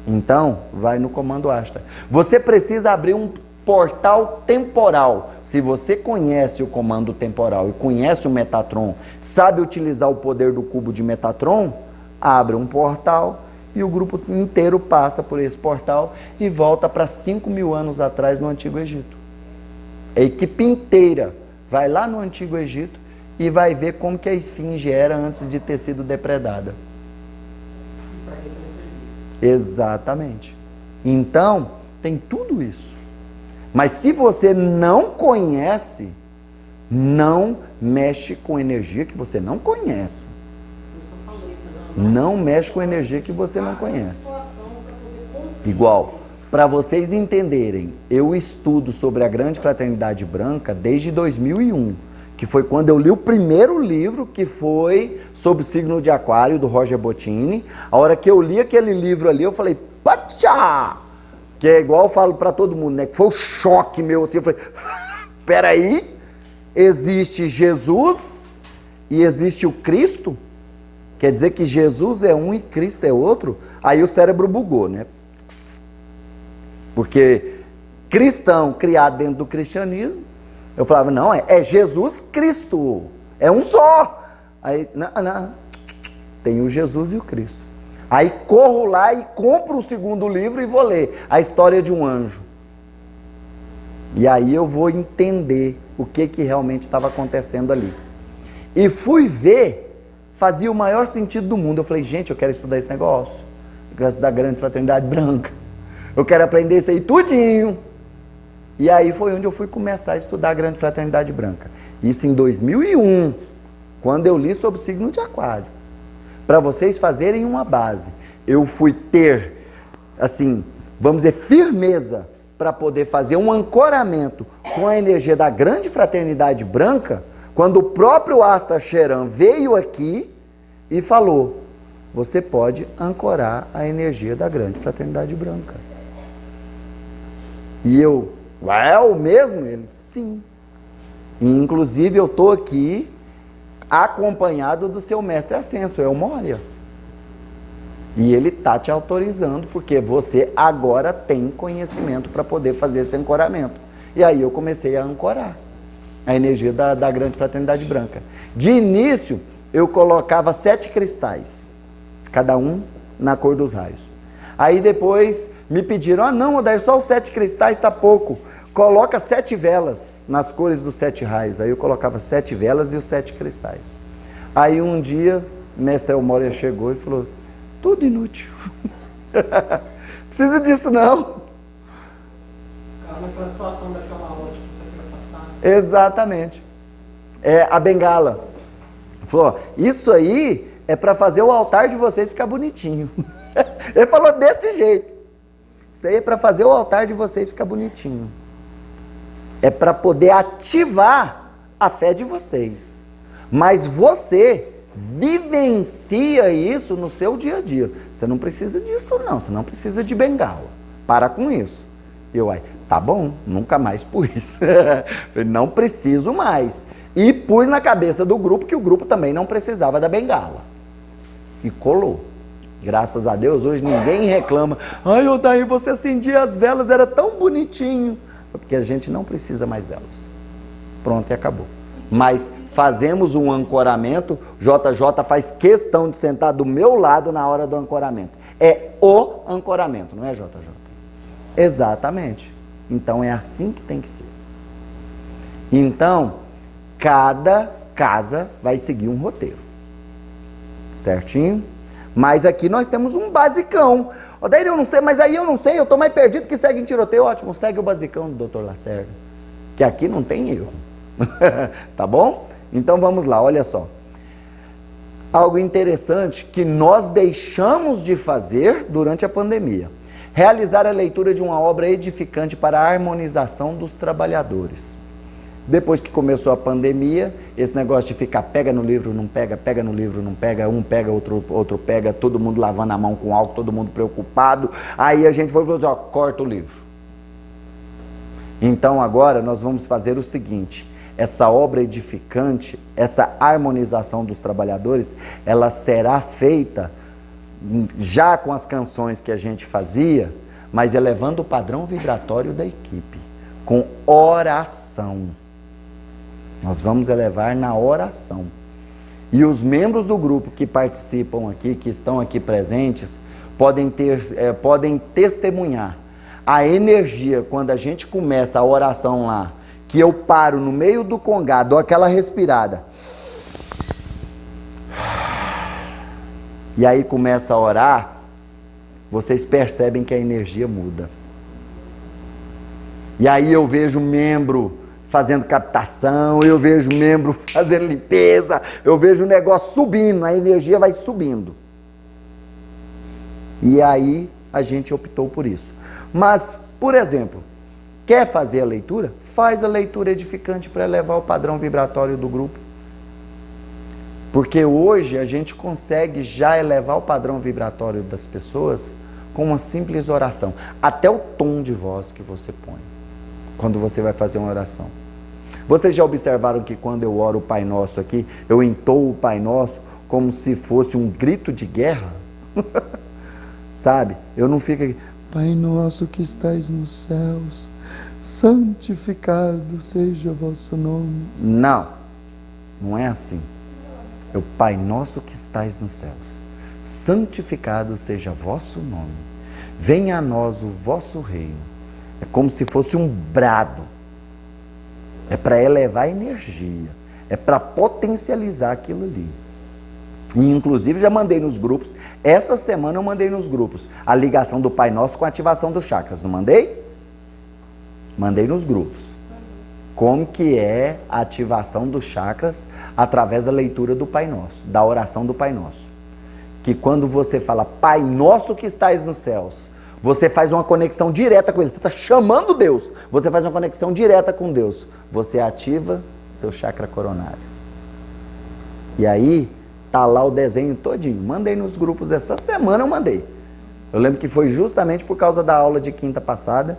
Então, vai no comando Astar. Você precisa abrir um portal temporal. Se você conhece o comando temporal e conhece o Metatron, sabe utilizar o poder do cubo de Metatron, abre um portal e o grupo inteiro passa por esse portal e volta para 5.000 anos atrás no Antigo Egito. A equipe inteira vai lá no Antigo Egito e vai ver como que a esfinge era antes de ter sido depredada. Para que ele servia? Exatamente. Então, tem tudo isso. Mas se você não conhece, não mexe com energia que você não conhece. Não mexe com energia que você não conhece. Igual, para vocês entenderem, eu estudo sobre a Grande Fraternidade Branca desde 2001, que foi quando eu li o primeiro livro, que foi sobre o signo de Aquário, do Roger Bottini. A hora que eu li aquele livro ali, eu falei, pachá! Que é igual eu falo para todo mundo, né? Que foi o choque meu, assim, eu falei, peraí, existe Jesus e existe o Cristo? Quer dizer que Jesus é um e Cristo é outro? Aí o cérebro bugou, né? Porque cristão criado dentro do cristianismo, eu falava, não, é Jesus Cristo, é um só. Aí, não, tem o Jesus e o Cristo. Aí corro lá e compro o segundo livro e vou ler a história de um anjo. E aí eu vou entender o que realmente estava acontecendo ali. E fui ver, fazia o maior sentido do mundo. Eu falei, gente, eu quero estudar esse negócio. Eu quero estudar a Grande Fraternidade Branca. Eu quero aprender isso aí tudinho. E aí foi onde eu fui começar a estudar a Grande Fraternidade Branca. Isso em 2001, quando eu li sobre o signo de Aquário. para vocês fazerem uma base. Eu fui ter, assim, vamos dizer, firmeza para poder fazer um ancoramento com a energia da grande fraternidade branca, quando o próprio Asta Cheran veio aqui e falou, você pode ancorar a energia da grande fraternidade branca. E eu, é o mesmo? Ele, sim. E, inclusive eu estou aqui acompanhado do seu mestre ascenso, é o Moria. E ele está te autorizando, porque você agora tem conhecimento para poder fazer esse ancoramento. E aí eu comecei a ancorar a energia da grande fraternidade branca. De início, eu colocava 7 cristais, cada um na cor dos raios. Aí depois me pediram, não, Odair, só os 7 cristais está pouco. Coloca 7 velas nas cores dos 7 raios. Aí eu colocava 7 velas e os 7 cristais. Aí um dia, o mestre Elmória chegou e falou, tudo inútil. Precisa disso não. Cara, naquela situação daquela ótica que você quer passar. Exatamente. É a bengala. Falou, isso aí é para fazer o altar de vocês ficar bonitinho. Ele falou desse jeito. Isso aí é para fazer o altar de vocês ficar bonitinho. É para poder ativar a fé de vocês. Mas você vivencia isso no seu dia a dia. Você não precisa disso não, você não precisa de bengala. Para com isso. Eu, tá bom, nunca mais pus. Falei, não preciso mais. E pus na cabeça do grupo que o grupo também não precisava da bengala. E colou. Graças a Deus, hoje ninguém reclama. Ai, Odair, você acendia as velas, era tão bonitinho. Porque a gente não precisa mais delas. Pronto, e acabou. Mas fazemos um ancoramento, JJ faz questão de sentar do meu lado na hora do ancoramento. É o ancoramento, não é, JJ? Exatamente. Então é assim que tem que ser. Então, cada casa vai seguir um roteiro. Certinho? Mas aqui nós temos um basicão. Daí eu não sei, mas aí eu não sei, eu estou mais perdido que segue em tiroteio. Ótimo, segue o basicão do Dr. Lacerda. Que aqui não tem erro. Tá bom? Então vamos lá, olha só. Algo interessante que nós deixamos de fazer durante a pandemia. Realizar a leitura de uma obra edificante para a harmonização dos trabalhadores. Depois que começou a pandemia, esse negócio de ficar pega no livro, não pega, pega no livro, não pega, um pega, outro pega, todo mundo lavando a mão com álcool, todo mundo preocupado. Aí a gente foi e falou, ó, corta o livro. Então agora nós vamos fazer o seguinte, essa obra edificante, essa harmonização dos trabalhadores, ela será feita já com as canções que a gente fazia, mas elevando o padrão vibratório da equipe, com oração. Nós vamos elevar na oração. E os membros do grupo que participam aqui, que estão aqui presentes, podem testemunhar a energia quando a gente começa a oração lá, que eu paro no meio do congá, dou aquela respirada. E aí começa a orar, vocês percebem que a energia muda. E aí eu vejo membro fazendo captação, eu vejo membro fazendo limpeza, eu vejo o negócio subindo, a energia vai subindo. E aí a gente optou por isso. Mas, por exemplo, quer fazer a leitura? Faz a leitura edificante para elevar o padrão vibratório do grupo. Porque hoje a gente consegue já elevar o padrão vibratório das pessoas com uma simples oração. Até o tom de voz que você põe quando você vai fazer uma oração. Vocês já observaram que quando eu oro o Pai Nosso aqui, eu entoo o Pai Nosso como se fosse um grito de guerra? Sabe? Eu não fico aqui, Pai Nosso que estais nos céus, santificado seja o vosso nome. Não, não é assim. É o Pai Nosso que estais nos céus, santificado seja vosso nome, venha a nós o vosso reino. É como se fosse um brado. É para elevar a energia. É para potencializar aquilo ali. E inclusive já mandei nos grupos. Essa semana eu mandei nos grupos a ligação do Pai Nosso com a ativação dos chakras. Não mandei? Mandei nos grupos. Como que é a ativação dos chakras através da leitura do Pai Nosso, da oração do Pai Nosso. que quando você fala Pai Nosso que estais nos céus, você faz uma conexão direta com Ele. Você está chamando Deus. Você faz uma conexão direta com Deus. Você ativa seu chakra coronário. E aí, tá lá o desenho todinho. Mandei nos grupos essa semana, eu mandei. Eu lembro que foi justamente por causa da aula de quinta passada,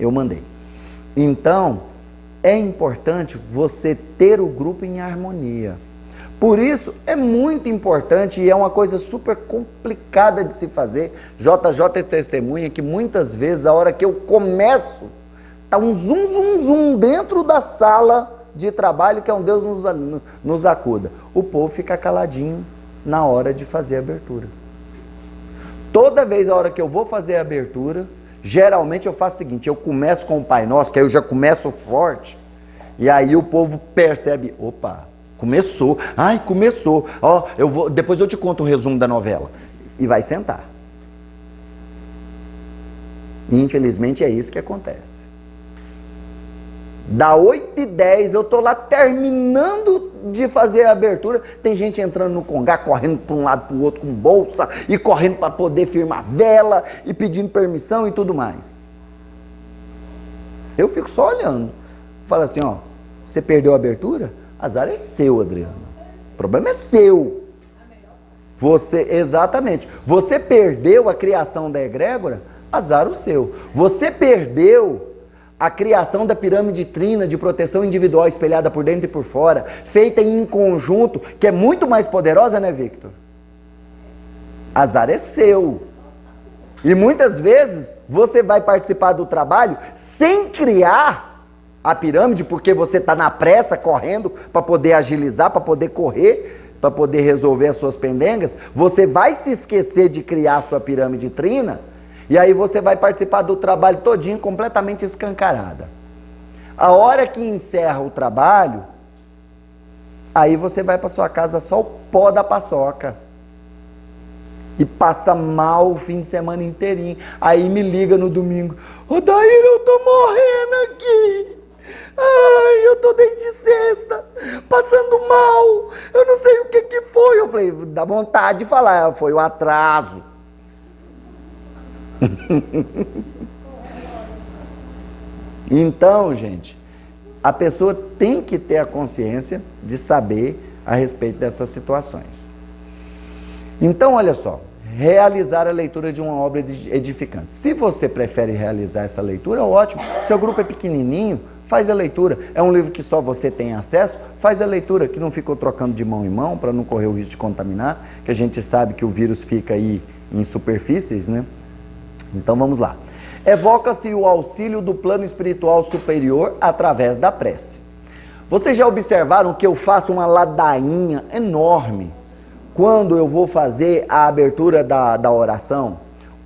eu mandei. Então, é importante você ter o grupo em harmonia. Por isso, é muito importante e é uma coisa super complicada de se fazer. JJ é testemunha que muitas vezes, a hora que eu começo, tá um zum, zum, zum dentro da sala de trabalho, que é um Deus nos acuda. O povo fica caladinho na hora de fazer a abertura. Toda vez a hora que eu vou fazer a abertura, geralmente eu faço o seguinte, eu começo com o Pai Nosso, que aí eu já começo forte, e aí o povo percebe, opa, começou, ai, começou, ó, depois eu te conto o resumo da novela, e vai sentar. E infelizmente é isso que acontece. Da 8h10 eu tô lá terminando de fazer a abertura, tem gente entrando no congá, correndo para um lado para o outro com bolsa, e correndo para poder firmar vela, e pedindo permissão e tudo mais. Eu fico só olhando, falo assim, ó, você perdeu a abertura? Azar é seu, Adriano, o problema é seu. Você, exatamente, você perdeu a criação da egrégora, azar o seu. Você perdeu a criação da pirâmide trina de proteção individual espelhada por dentro e por fora, feita em um conjunto, que é muito mais poderosa, né, Victor? Azar é seu. E muitas vezes você vai participar do trabalho sem criar a pirâmide, porque você está na pressa, correndo, para poder agilizar, para poder correr, para poder resolver as suas pendengas. Você vai se esquecer de criar a sua pirâmide trina, e aí você vai participar do trabalho todinho completamente escancarada. A hora que encerra o trabalho, aí você vai para sua casa só o pó da paçoca. E passa mal o fim de semana inteirinho. Aí me liga no domingo. Ô Daíra, eu tô morrendo aqui. Ai, eu tô desde sexta, passando mal. Eu não sei o que que foi. Eu falei, dá vontade de falar. Foi o atraso. Então, gente, a pessoa tem que ter a consciência de saber a respeito dessas situações. Então, olha só, realizar a leitura de uma obra edificante. Se você prefere realizar essa leitura, ótimo. Seu grupo é pequenininho, faz a leitura. É um livro que só você tem acesso, faz a leitura, que não ficou trocando de mão em mão para não correr o risco de contaminar, que a gente sabe que o vírus fica aí em superfícies, né? Então vamos lá. Evoca-se o auxílio do plano espiritual superior através da prece. Vocês já observaram que eu faço uma ladainha enorme quando eu vou fazer a abertura da oração?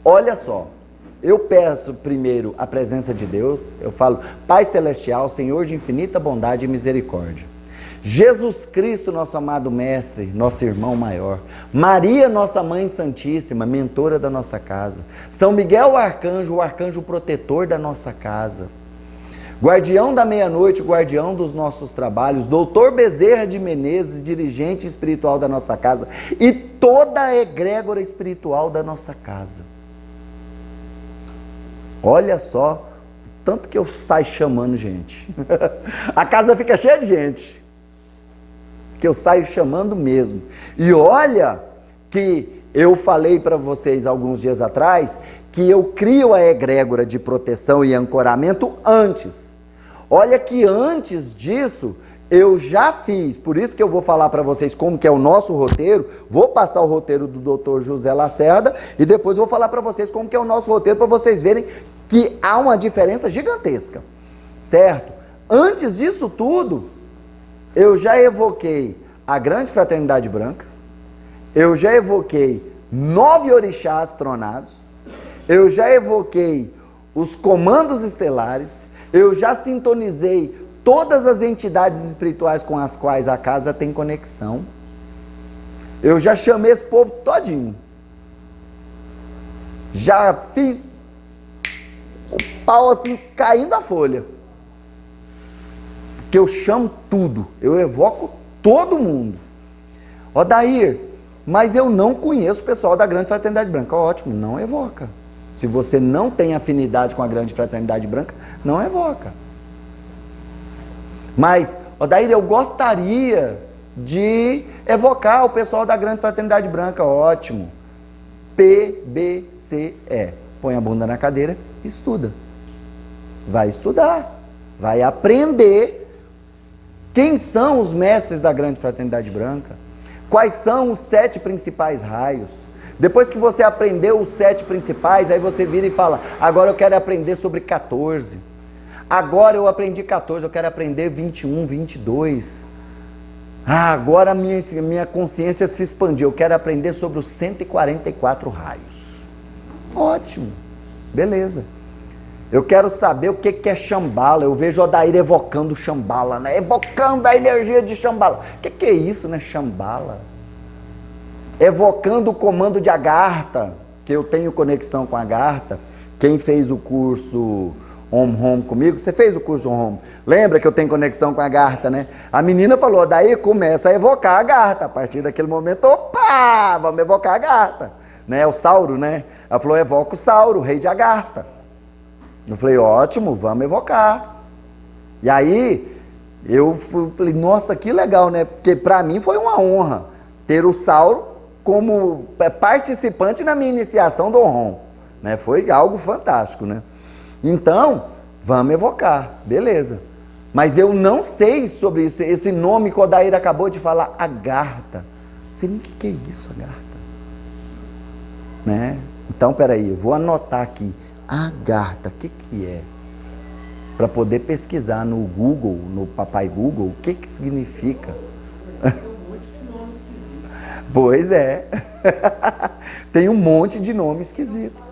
Olha só, eu peço primeiro a presença de Deus, eu falo, Pai Celestial, Senhor de infinita bondade e misericórdia. Jesus Cristo, nosso amado Mestre, nosso irmão maior. Maria, nossa Mãe Santíssima, mentora da nossa casa. São Miguel, o arcanjo protetor da nossa casa. Guardião da meia-noite, guardião dos nossos trabalhos. Doutor Bezerra de Menezes, dirigente espiritual da nossa casa. E toda a egrégora espiritual da nossa casa. Olha só, tanto que eu saio chamando gente. A casa fica cheia de gente. Que eu saio chamando mesmo. E olha que eu falei para vocês alguns dias atrás que eu crio a egrégora de proteção e ancoramento antes. Olha que antes disso eu já fiz, por isso que eu vou falar para vocês como que é o nosso roteiro, vou passar o roteiro do Dr. José Lacerda e depois vou falar para vocês como que é o nosso roteiro para vocês verem que há uma diferença gigantesca, certo? Antes disso tudo, eu já evoquei a Grande Fraternidade Branca, eu já evoquei 9 orixás tronados, eu já evoquei os comandos estelares, eu já sintonizei todas as entidades espirituais com as quais a casa tem conexão, eu já chamei esse povo todinho, já fiz o pau assim caindo a folha. Que eu chamo tudo, eu evoco todo mundo. Ó Dair, mas eu não conheço o pessoal da Grande Fraternidade Branca. Ótimo, não evoca. Se você não tem afinidade com a Grande Fraternidade Branca, não evoca. Mas, Odair, eu gostaria de evocar o pessoal da Grande Fraternidade Branca. Ótimo. PBCE. Põe a bunda na cadeira e estuda. Vai estudar. Vai aprender quem são os mestres da Grande Fraternidade Branca. Quais são os 7 principais raios. Depois que você aprendeu os 7 principais, aí você vira e fala, agora eu quero aprender sobre 14. Agora eu aprendi 14, eu quero aprender 21, 22. Agora a minha consciência se expandiu, eu quero aprender sobre os 144 raios. Ótimo, beleza. Eu quero saber o que é Shambhala. Eu vejo o Odair evocando Shambhala, né? Evocando a energia de Shambhala. O que é isso, né? Shambhala. Evocando o comando de Agartha, que eu tenho conexão com a Agartha. Quem fez o curso Home comigo, você fez o curso Home. Lembra que eu tenho conexão com a Agartha, né? A menina falou, daí começa a evocar a Agartha. A partir daquele momento, opa, vamos evocar a Agartha. Né? O Sauro, né? Ela falou, evoca o Sauro, o rei de Agartha. Eu falei, ótimo, vamos evocar. E aí, eu falei, nossa, que legal, né? Porque para mim foi uma honra ter o Sauro como participante na minha iniciação do Rom. Né? Foi algo fantástico, né? Então, vamos evocar, beleza. Mas eu não sei sobre isso, esse nome que o Odair acabou de falar, Agartha. Não sei nem o que é isso, Agartha. Né? Então, peraí, eu vou anotar aqui. Agartha, o que é? Para poder pesquisar no Google, no papai Google, o que significa? Pois é. Tem um monte de nome esquisito.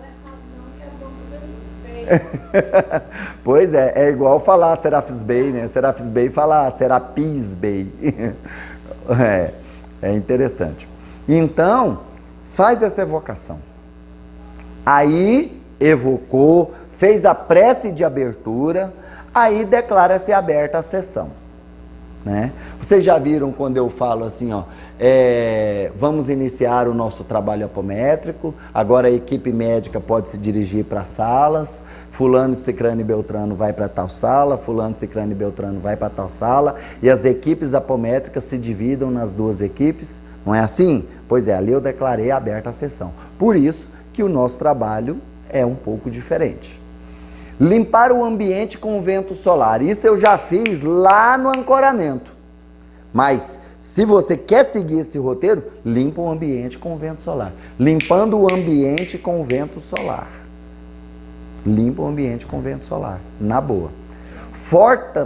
Pois é igual falar Serapis Bey, né? Serapis Bey fala Serapis Bey. É interessante. Então, faz essa evocação. Aí, evocou, fez a prece de abertura, aí declara-se aberta a sessão. Né? Vocês já viram quando eu falo assim, ó, vamos iniciar o nosso trabalho apométrico, agora a equipe médica pode se dirigir para as salas, fulano, cicrano e beltrano vai para tal sala, fulano, cicrano e beltrano vai para tal sala, e as equipes apométricas se dividam nas 2 equipes, não é assim? Pois é, ali eu declarei aberta a sessão. Por isso que o nosso trabalho é um pouco diferente. Limpar o ambiente com o vento solar. Isso eu já fiz lá no ancoramento. Mas, se você quer seguir esse roteiro, limpa o ambiente com o vento solar. Limpando o ambiente com o vento solar. Limpa o ambiente com o vento solar. Na boa.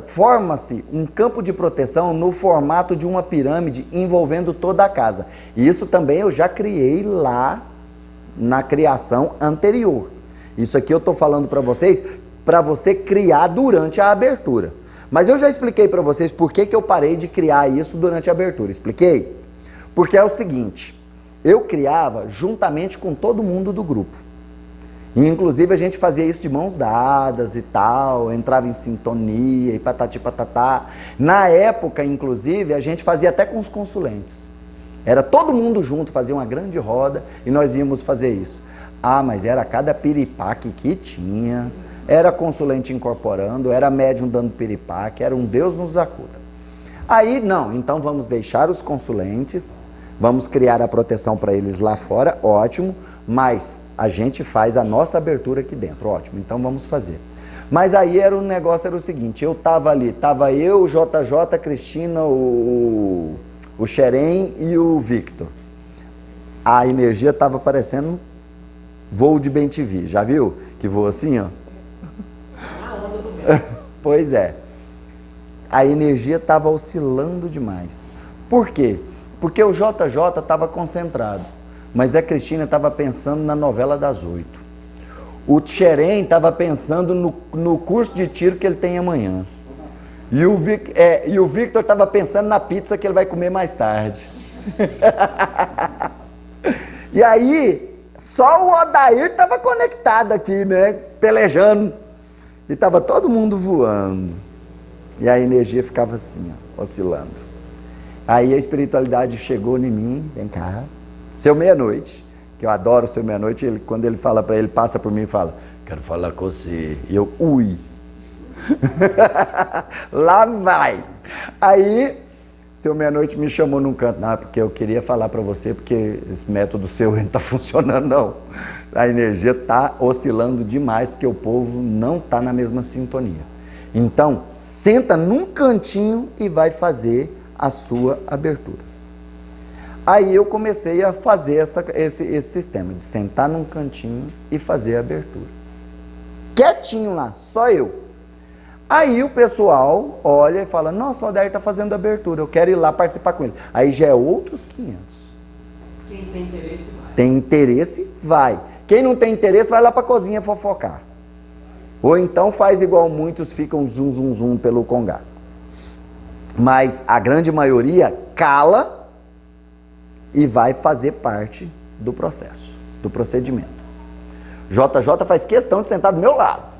Forma-se um campo de proteção no formato de uma pirâmide envolvendo toda a casa. Isso também eu já criei lá na criação anterior. Isso aqui eu estou falando para vocês, para você criar durante a abertura. Mas eu já expliquei para vocês por que eu parei de criar isso durante a abertura. Expliquei? Porque é o seguinte, eu criava juntamente com todo mundo do grupo. E, inclusive, a gente fazia isso de mãos dadas e tal, entrava em sintonia e patati patatá. Na época, inclusive, a gente fazia até com os consulentes. Era todo mundo junto, fazia uma grande roda e nós íamos fazer isso. Ah, mas era cada piripaque que tinha, era consulente incorporando, era médium dando piripaque, era um Deus nos acuda. Aí, não, então vamos deixar os consulentes, vamos criar a proteção para eles lá fora, ótimo, mas a gente faz a nossa abertura aqui dentro, ótimo, então vamos fazer. Mas aí o negócio era o seguinte, eu estava ali, estava eu, o JJ, Cristina, o Xerém e o Victor. A energia estava parecendo voo de bem-te-vi, já viu? Que voa assim, ó. Pois é. A energia estava oscilando demais. Por quê? Porque o JJ estava concentrado, mas a Cristina estava pensando na novela das 8. O Xerém estava pensando no curso de tiro que ele tem amanhã. E o Victor estava pensando na pizza que ele vai comer mais tarde. E aí, só o Odair estava conectado aqui, né? Pelejando. E estava todo mundo voando. E a energia ficava assim, ó, oscilando. Aí a espiritualidade chegou em mim, vem cá, Seu Meia-Noite, que eu adoro o Seu Meia-Noite, quando ele fala para ele, passa por mim e fala, quero falar com você. E eu, ui. Lá vai. Aí, Seu Meia-Noite me chamou num canto, não, porque eu queria falar para você, porque esse método seu não está funcionando, não. A energia está oscilando demais, porque o povo não está na mesma sintonia. Então, senta num cantinho e vai fazer a sua abertura. Aí eu comecei a fazer esse sistema, de sentar num cantinho e fazer a abertura. Quietinho lá, só eu. Aí o pessoal olha e fala, nossa, o Odair está fazendo a abertura, eu quero ir lá participar com ele. Aí já é outros 500. Quem tem interesse vai. Tem interesse, vai. Quem não tem interesse, vai lá para a cozinha fofocar. Ou então faz igual muitos ficam zum, zum, zum pelo congá. Mas a grande maioria cala e vai fazer parte do processo, do procedimento. JJ faz questão de sentar do meu lado.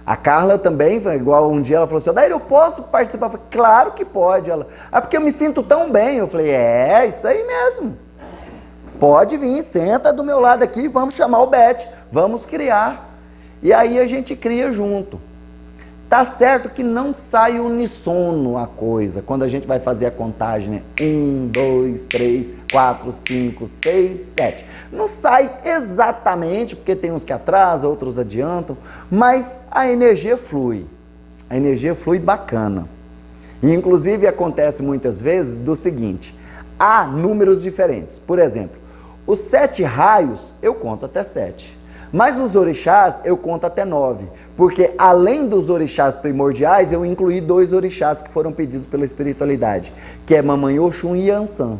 A Carla também, igual um dia ela falou assim, Odair, eu posso participar? Eu falei, claro que pode. Ela, porque eu me sinto tão bem. Eu falei, isso aí mesmo. Pode vir, senta do meu lado aqui, vamos chamar o Beth, vamos criar. E aí a gente cria junto. Tá certo que não sai unissono a coisa, quando a gente vai fazer a contagem, né? 1, 2, 3, 4, 5, 6, 7. Não sai exatamente, porque tem uns que atrasam, outros adiantam, mas a energia flui. A energia flui bacana. E inclusive acontece muitas vezes do seguinte, há números diferentes. Por exemplo, os 7 raios eu conto até 7. Mas os orixás eu conto até 9, porque além dos orixás primordiais, eu incluí 2 orixás que foram pedidos pela espiritualidade, que é Mamãe Oxum e Ansan,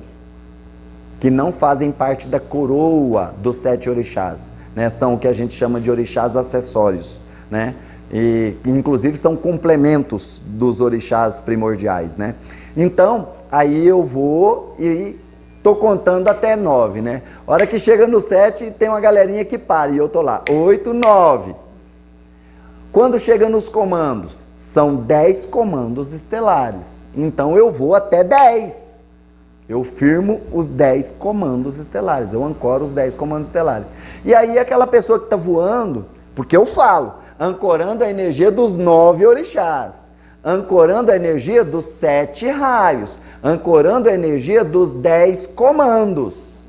que não fazem parte da coroa dos 7 orixás, né? São o que a gente chama de orixás acessórios, né? E inclusive são complementos dos orixás primordiais, né? Então, aí eu vou e tô contando até 9, né? Hora que chega no 7, tem uma galerinha que para, e eu tô lá, 8, 9. Quando chega nos comandos, são 10 comandos estelares. Então eu vou até 10. Eu firmo os 10 comandos estelares, eu ancoro os 10 comandos estelares. E aí aquela pessoa que está voando, porque eu falo, ancorando a energia dos 9 orixás, ancorando a energia dos 7 raios, ancorando a energia dos 10 comandos.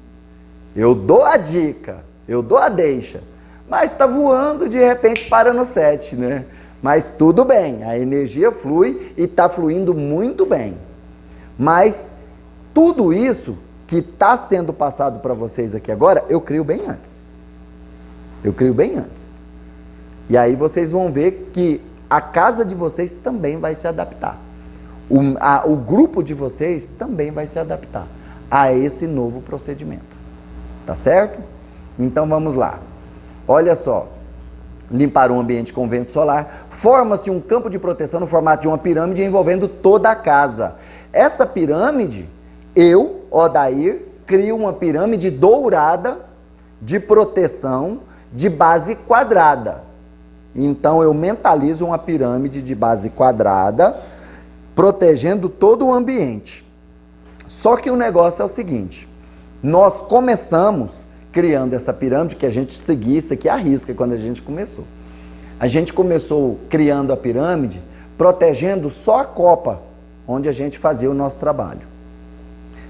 Eu dou a dica, eu dou a deixa, mas está voando, de repente para no 7, né? Mas tudo bem, a energia flui e está fluindo muito bem. Mas tudo isso que está sendo passado para vocês aqui agora, eu crio bem antes. Eu crio bem antes. E aí vocês vão ver que a casa de vocês também vai se adaptar. O grupo de vocês também vai se adaptar a esse novo procedimento. Tá certo? Então vamos lá. Olha só. Limpar o ambiente com vento solar. Forma-se um campo de proteção no formato de uma pirâmide envolvendo toda a casa. Essa pirâmide, eu, Odair, crio uma pirâmide dourada de proteção de base quadrada. Então eu mentalizo uma pirâmide de base quadrada, protegendo todo o ambiente. Só que o negócio é o seguinte, nós começamos criando essa pirâmide, que a gente seguia isso aqui à risca quando a gente começou. A gente começou criando a pirâmide, protegendo só a copa, onde a gente fazia o nosso trabalho.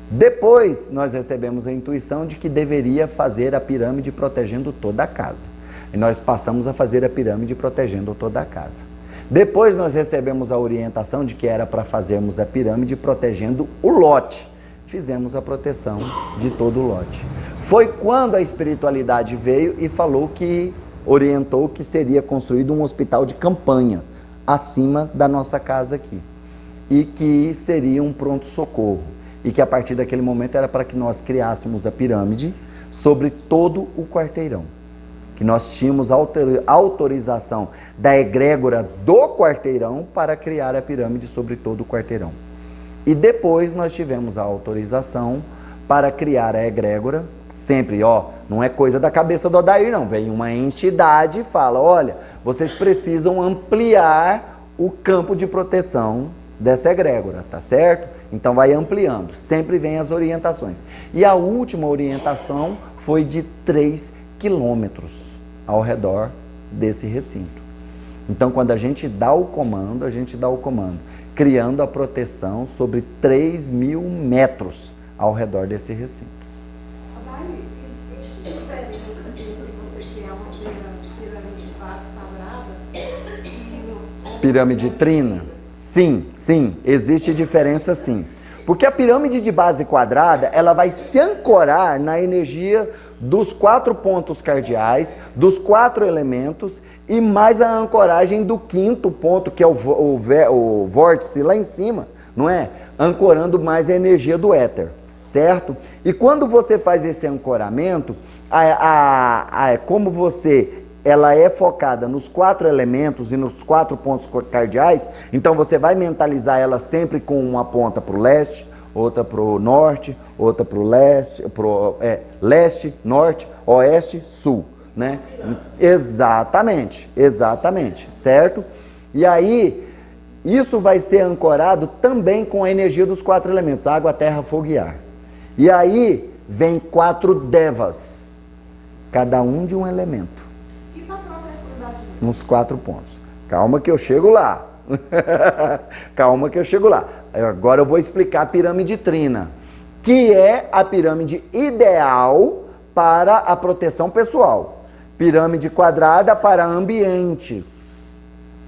Depois nós recebemos a intuição de que deveria fazer a pirâmide protegendo toda a casa. E nós passamos a fazer a pirâmide protegendo toda a casa. Depois nós recebemos a orientação de que era para fazermos a pirâmide protegendo o lote. Fizemos a proteção de todo o lote. Foi quando a espiritualidade veio e falou que, orientou que seria construído um hospital de campanha acima da nossa casa aqui. E que seria um pronto-socorro. E que a partir daquele momento era para que nós criássemos a pirâmide sobre todo o quarteirão. Que nós tínhamos autorização da egrégora do quarteirão para criar a pirâmide sobre todo o quarteirão. E depois nós tivemos a autorização para criar a egrégora, sempre, não é coisa da cabeça do Odair não, vem uma entidade e fala, olha, vocês precisam ampliar o campo de proteção dessa egrégora, tá certo? Então vai ampliando, sempre vem as orientações. E a última orientação foi de 3 quilômetros ao redor desse recinto. Então quando a gente dá o comando, criando a proteção sobre 3.000 metros ao redor desse recinto. Adalio, existe diferença entre você criar uma pirâmide de base quadrada e uma Pirâmide trina? Sim, existe diferença sim. Porque a pirâmide de base quadrada, ela vai se ancorar na energia dos 4 pontos cardeais, dos 4 elementos e mais a ancoragem do 5º ponto, que é o vórtice lá em cima, não é? Ancorando mais a energia do éter, certo? E quando você faz esse ancoramento, como ela é focada nos 4 elementos e nos 4 pontos cardeais, então você vai mentalizar ela sempre com uma ponta para o leste, outra para o norte, outra para o leste, norte, oeste, sul, né? Exatamente, certo? E aí, isso vai ser ancorado também com a energia dos 4 elementos, água, terra, fogo e ar. E aí, vem 4 devas, cada um de um elemento. E para a proteção da gente? Nos 4 pontos. Calma que eu chego lá. Agora eu vou explicar a pirâmide trina, que é a pirâmide ideal para a proteção pessoal. Pirâmide quadrada para ambientes,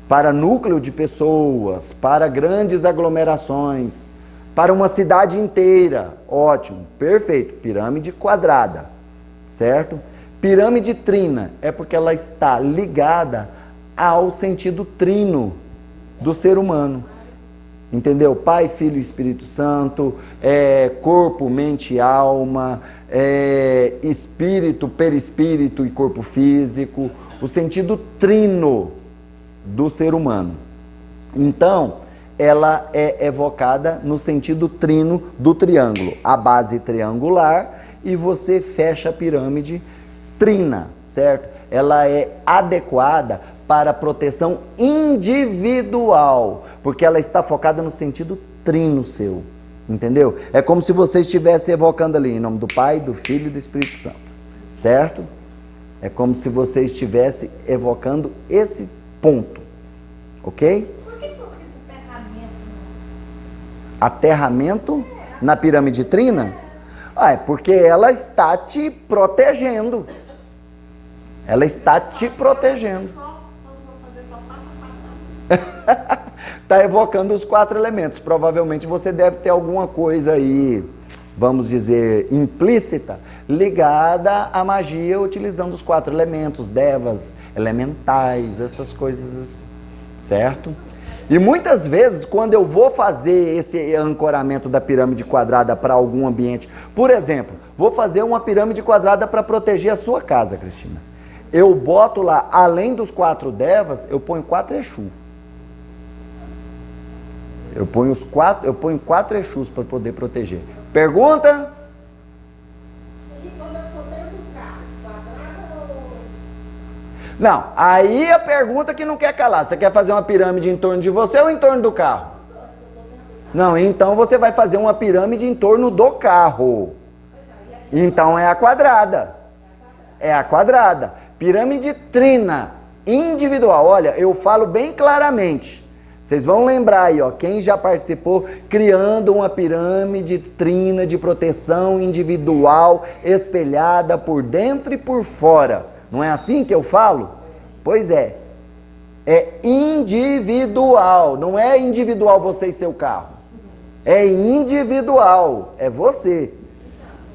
para núcleo de pessoas, para grandes aglomerações, para uma cidade inteira. Ótimo, perfeito. Pirâmide quadrada, certo? Pirâmide trina é porque ela está ligada ao sentido trino do ser humano. Entendeu? Pai, Filho e Espírito Santo, corpo, mente e alma, espírito, perispírito e corpo físico, o sentido trino do ser humano. Então, ela é evocada no sentido trino do triângulo, a base triangular, e você fecha a pirâmide trina, certo? Ela é adequada para proteção individual, porque ela está focada no sentido trino seu, entendeu? É como se você estivesse evocando ali em nome do Pai, do Filho e do Espírito Santo, certo? É como se você estivesse evocando esse ponto, ok? Por que você tem aterramento? Aterramento na pirâmide trina? É porque ela está te protegendo. Ela está te protegendo. Está evocando os 4 elementos. Provavelmente você deve ter alguma coisa aí, vamos dizer, implícita, ligada à magia, utilizando os 4 elementos, devas, elementais, essas coisas assim, certo? E muitas vezes, quando eu vou fazer esse ancoramento da pirâmide quadrada para algum ambiente, por exemplo, vou fazer uma pirâmide quadrada para proteger a sua casa, Cristina. Eu boto lá, além dos 4 devas, eu ponho 4 Exu. Eu ponho 4 Exus para poder proteger. Pergunta? E quando eu for dentro do carro, quadrada ou... Não, aí a pergunta que não quer calar. Você quer fazer uma pirâmide em torno de você ou em torno do carro? Não, então você vai fazer uma pirâmide em torno do carro. Então é a quadrada. É a quadrada. Pirâmide trina, individual. Olha, eu falo bem claramente. Vocês vão lembrar aí, ó, quem já participou criando uma pirâmide trina de proteção individual, espelhada por dentro e por fora. Não é assim que eu falo? Pois é. É individual. Não é individual você e seu carro. É individual. É você.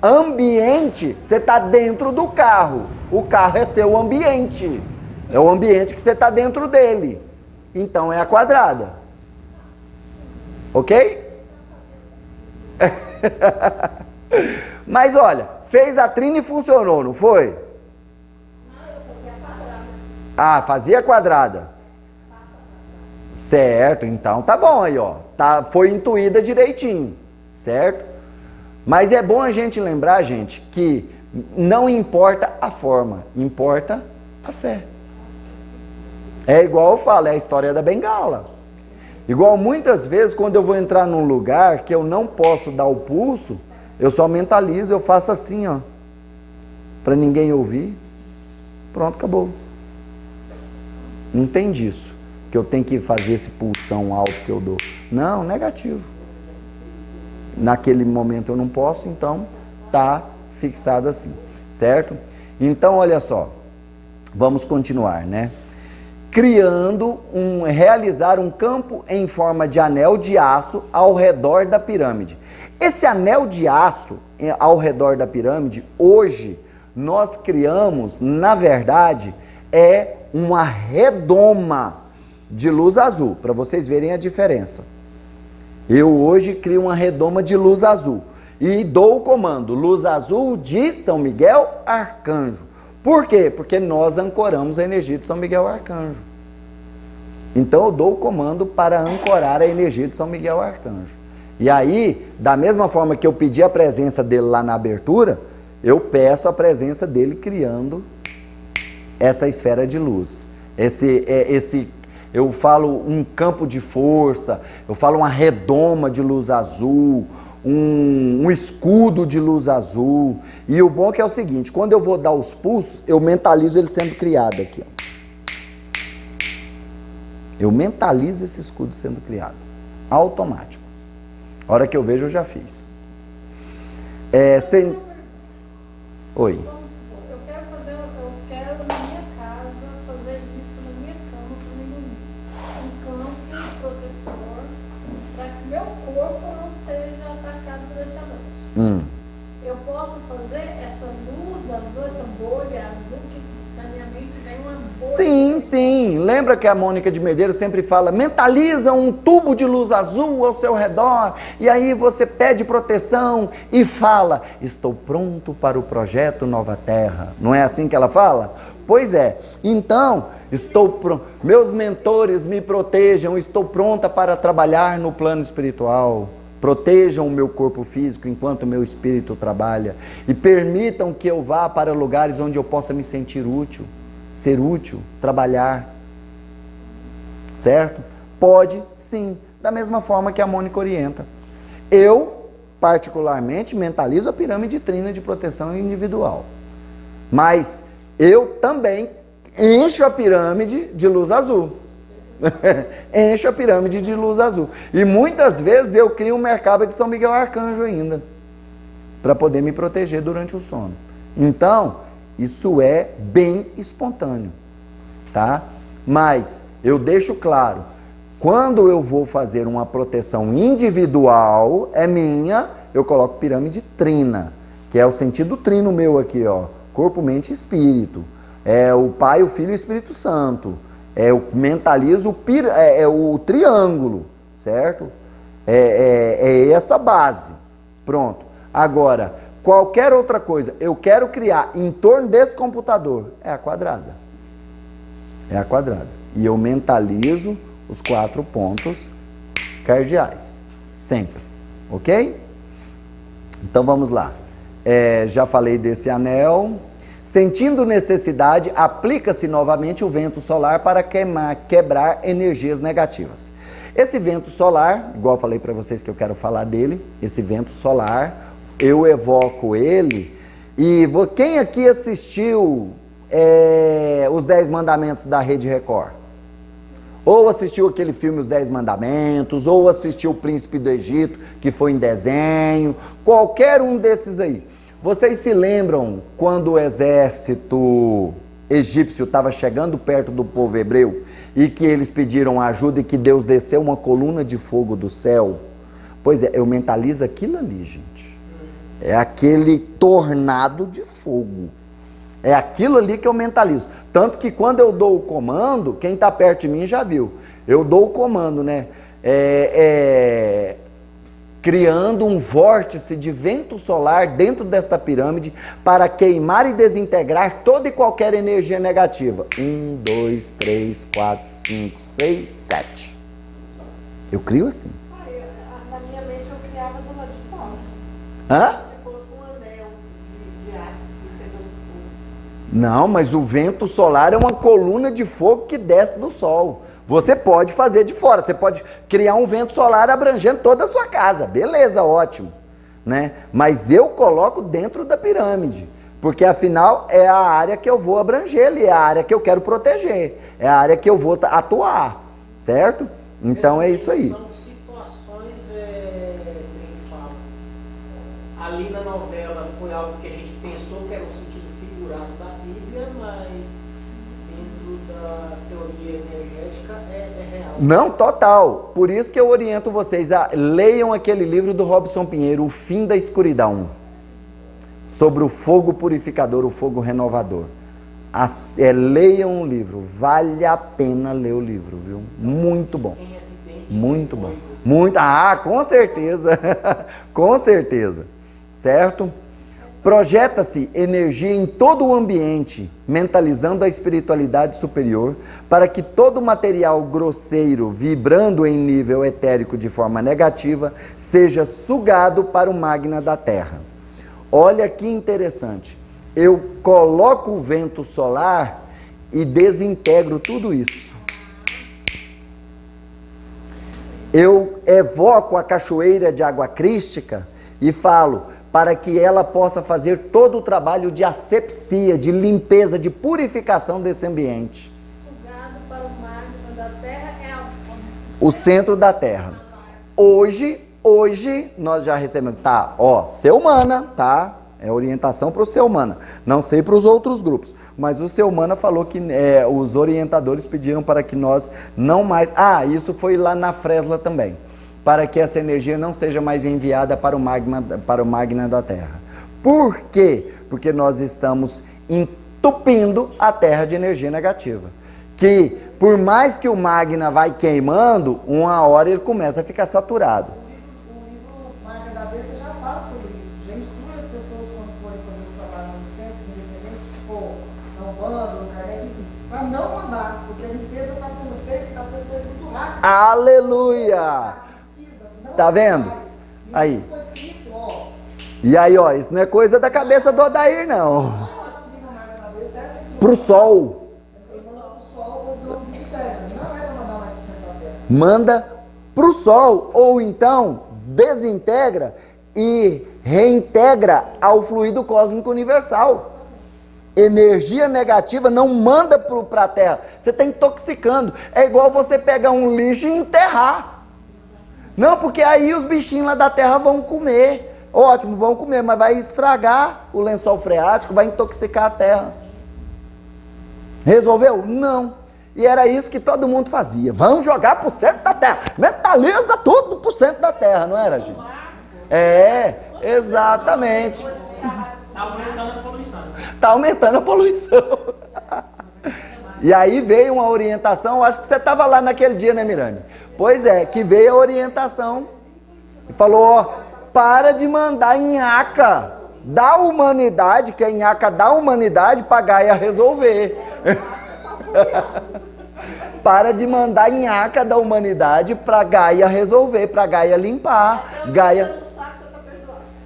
Ambiente, você está dentro do carro. O carro é seu ambiente. É o ambiente que você está dentro dele. Então é a quadrada. Ok? Mas olha, fez a trina e funcionou, não foi? Ah, fazia quadrada. Certo, então tá bom aí, ó. Foi intuída direitinho, certo? Mas é bom a gente lembrar, gente, que não importa a forma, importa a fé. É igual eu falo, é a história da bengala. Igual muitas vezes, quando eu vou entrar num lugar que eu não posso dar o pulso, eu só mentalizo, eu faço assim, ó, para ninguém ouvir. Pronto, acabou. Não tem disso, que eu tenho que fazer esse pulsão alto que eu dou. Não, negativo. Naquele momento eu não posso, então tá fixado assim, certo? Então, olha só, vamos continuar, né? Realizar um campo em forma de anel de aço ao redor da pirâmide. Esse anel de aço ao redor da pirâmide, hoje, nós criamos, na verdade, é uma redoma de luz azul, para vocês verem a diferença. Eu hoje crio uma redoma de luz azul e dou o comando, luz azul de São Miguel Arcanjo. Por quê? Porque nós ancoramos a energia de São Miguel Arcanjo. Então eu dou o comando para ancorar a energia de São Miguel Arcanjo. E aí, da mesma forma que eu pedi a presença dele lá na abertura, eu peço a presença dele criando essa esfera de luz. Eu falo um campo de força, eu falo uma redoma de luz azul, um escudo de luz azul. E o bom é que é o seguinte, quando eu vou dar os pulsos, eu mentalizo ele sendo criado aqui, ó. Eu mentalizo esse escudo sendo criado. Automático. A hora que eu vejo, eu já fiz. Oi. Vamos supor, eu quero na minha casa fazer isso na minha cama para mim dormir. Um campo protetor para que meu corpo não seja atacado durante a noite. Eu posso fazer essa luz azul, essa bolha azul que na minha mente vem uma bolha. Sim, sim. Lembra que a Mônica de Medeiros sempre fala, mentaliza um tubo de luz azul ao seu redor, e aí você pede proteção e fala, estou pronto para o projeto Nova Terra. Não é assim que ela fala? Pois é. Então, meus mentores me protejam, estou pronta para trabalhar no plano espiritual. Protejam o meu corpo físico enquanto o meu espírito trabalha e permitam que eu vá para lugares onde eu possa me sentir útil, ser útil, trabalhar. Certo? Pode, sim, da mesma forma que a Mônica orienta. Eu, particularmente, mentalizo a pirâmide trina de proteção individual. Mas eu também encho a pirâmide de luz azul. Encho a pirâmide de luz azul. E muitas vezes eu crio um mercado de São Miguel Arcanjo ainda, para poder me proteger durante o sono. Então, isso é bem espontâneo, tá? Mas eu deixo claro, quando eu vou fazer uma proteção individual, é minha, eu coloco pirâmide trina, que é o sentido trino meu aqui, ó, corpo, mente e espírito. É o Pai, o Filho e o Espírito Santo. Eu mentalizo o triângulo, certo? É essa base. Pronto. Agora, qualquer outra coisa, eu quero criar em torno desse computador, é a quadrada. É a quadrada. E eu mentalizo os 4 pontos cardeais. Sempre. Ok? Então vamos lá. Já falei desse anel. Sentindo necessidade, aplica-se novamente o vento solar para quebrar energias negativas. Esse vento solar, igual eu falei para vocês que eu quero falar dele, esse vento solar, eu evoco ele. E quem aqui assistiu os 10 Mandamentos da Rede Record? Ou assistiu aquele filme Os 10 Mandamentos, ou assistiu O Príncipe do Egito, que foi em desenho, qualquer um desses aí. Vocês se lembram quando o exército egípcio estava chegando perto do povo hebreu e que eles pediram ajuda e que Deus desceu uma coluna de fogo do céu? Pois é, eu mentalizo aquilo ali, gente. É aquele tornado de fogo. É aquilo ali que eu mentalizo. Tanto que quando eu dou o comando, quem está perto de mim já viu. Eu dou o comando, né? Criando um vórtice de vento solar dentro desta pirâmide para queimar e desintegrar toda e qualquer energia negativa. 1, 2, 3, 4, 5, 6, 7. Eu crio assim. Na minha mente eu criava do lado de fora. Hã? Se fosse um anel de aço assim, pegando fogo. Não, mas o vento solar é uma coluna de fogo que desce do sol. Você pode fazer de fora, você pode criar um vento solar abrangendo toda a sua casa, beleza, ótimo, né? Mas eu coloco dentro da pirâmide, porque afinal é a área que eu vou abranger ali, é a área que eu quero proteger, é a área que eu vou atuar, certo? Então é isso aí. São situações, como fala, ali na novela foi algo que a gente pensou que era um sentido figurado da Bíblia, mas dentro da teoria energética é real. Não, total. Por isso que eu oriento vocês a leiam aquele livro do Robson Pinheiro, O Fim da Escuridão, sobre o fogo purificador, o fogo renovador. Leiam o livro, vale a pena ler o livro, viu? Muito bom. Muito bom. Muito, com certeza. Com certeza. Certo? Projeta-se energia em todo o ambiente, mentalizando a espiritualidade superior, para que todo material grosseiro, vibrando em nível etérico de forma negativa, seja sugado para o magma da Terra. Olha que interessante. Eu coloco o vento solar e desintegro tudo isso. Eu evoco a cachoeira de água crística e falo para que ela possa fazer todo o trabalho de asepsia, de limpeza, de purificação desse ambiente. Sugado para o magma da Terra é o centro da Terra. Hoje nós já recebemos, Ser Humana, tá? É orientação para o Ser Humana. Não sei para os outros grupos, mas o Ser Humana falou que os orientadores pediram para que nós não mais... isso foi lá na Fresla também. Para que essa energia não seja mais enviada para o magma da Terra. Por quê? Porque nós estamos entupindo a Terra de energia negativa. Que por mais que o magma vai queimando, uma hora ele começa a ficar saturado. O livro Magna da Besta já fala sobre isso, já instrui as pessoas quando forem fazer os trabalhos no centro, independente se for na Umbanda, no Kardec, enfim, para não mandar, porque a limpeza está sendo feita e está sendo feita muito rápido. Aleluia! Tá vendo? Aí. E aí, isso não é coisa da cabeça do Odair, não. Pro sol. Manda pro sol, ou então desintegra e reintegra ao fluido cósmico universal. Energia negativa não manda para a Terra. Você está intoxicando. É igual você pegar um lixo e enterrar. Não, porque aí os bichinhos lá da Terra vão comer. Ótimo, vão comer, mas vai estragar o lençol freático, vai intoxicar a Terra. Resolveu? Não. E era isso que todo mundo fazia. Vamos jogar para o centro da Terra. Metaliza tudo para o centro da Terra, não era, gente? Exatamente. Está aumentando a poluição. Está aumentando a poluição. E aí veio uma orientação, acho que você estava lá naquele dia, né, Mirane? Pois é, que veio a orientação e falou, para de mandar nhaca da humanidade, que é nhaca da humanidade, para Gaia resolver. Para de mandar nhaca da humanidade para Gaia resolver, para Gaia limpar.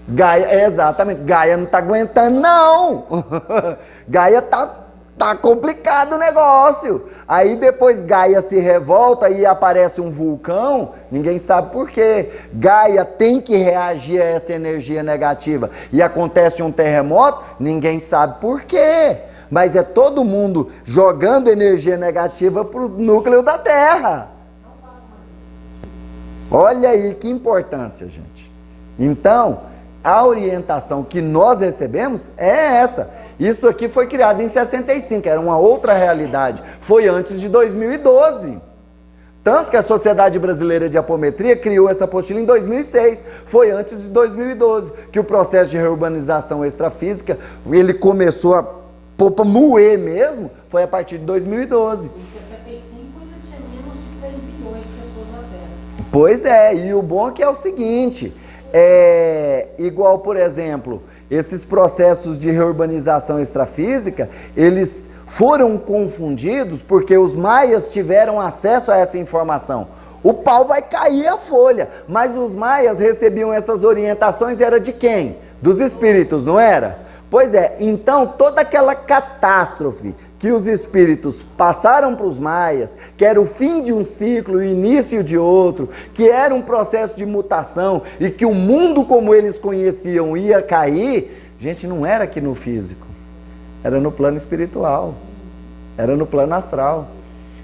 Gaia, exatamente, Gaia não está aguentando, não. Gaia tá complicado o negócio. Aí depois Gaia se revolta e aparece um vulcão, ninguém sabe por quê. Gaia tem que reagir a essa energia negativa. E acontece um terremoto, ninguém sabe por quê. Mas é todo mundo jogando energia negativa para o núcleo da Terra. Olha aí que importância, gente. Então, a orientação que nós recebemos é essa. Isso aqui foi criado em 65, era uma outra realidade. Foi antes de 2012. Tanto que a Sociedade Brasileira de Apometria criou essa apostila em 2006. Foi antes de 2012 que o processo de reurbanização extrafísica, ele começou a moer mesmo, foi a partir de 2012. Em 65 ainda tinha menos de 3 bilhões de pessoas na Terra. Pois e o bom é que é o seguinte, igual, por exemplo, esses processos de reurbanização extrafísica, eles foram confundidos porque os maias tiveram acesso a essa informação. O pau vai cair a folha, mas os maias recebiam essas orientações, era de quem? Dos espíritos, não era? Pois é, então toda aquela catástrofe que os espíritos passaram para os maias, que era o fim de um ciclo, o início de outro, que era um processo de mutação e que o mundo como eles conheciam ia cair, gente, não era aqui no físico, era no plano espiritual, era no plano astral.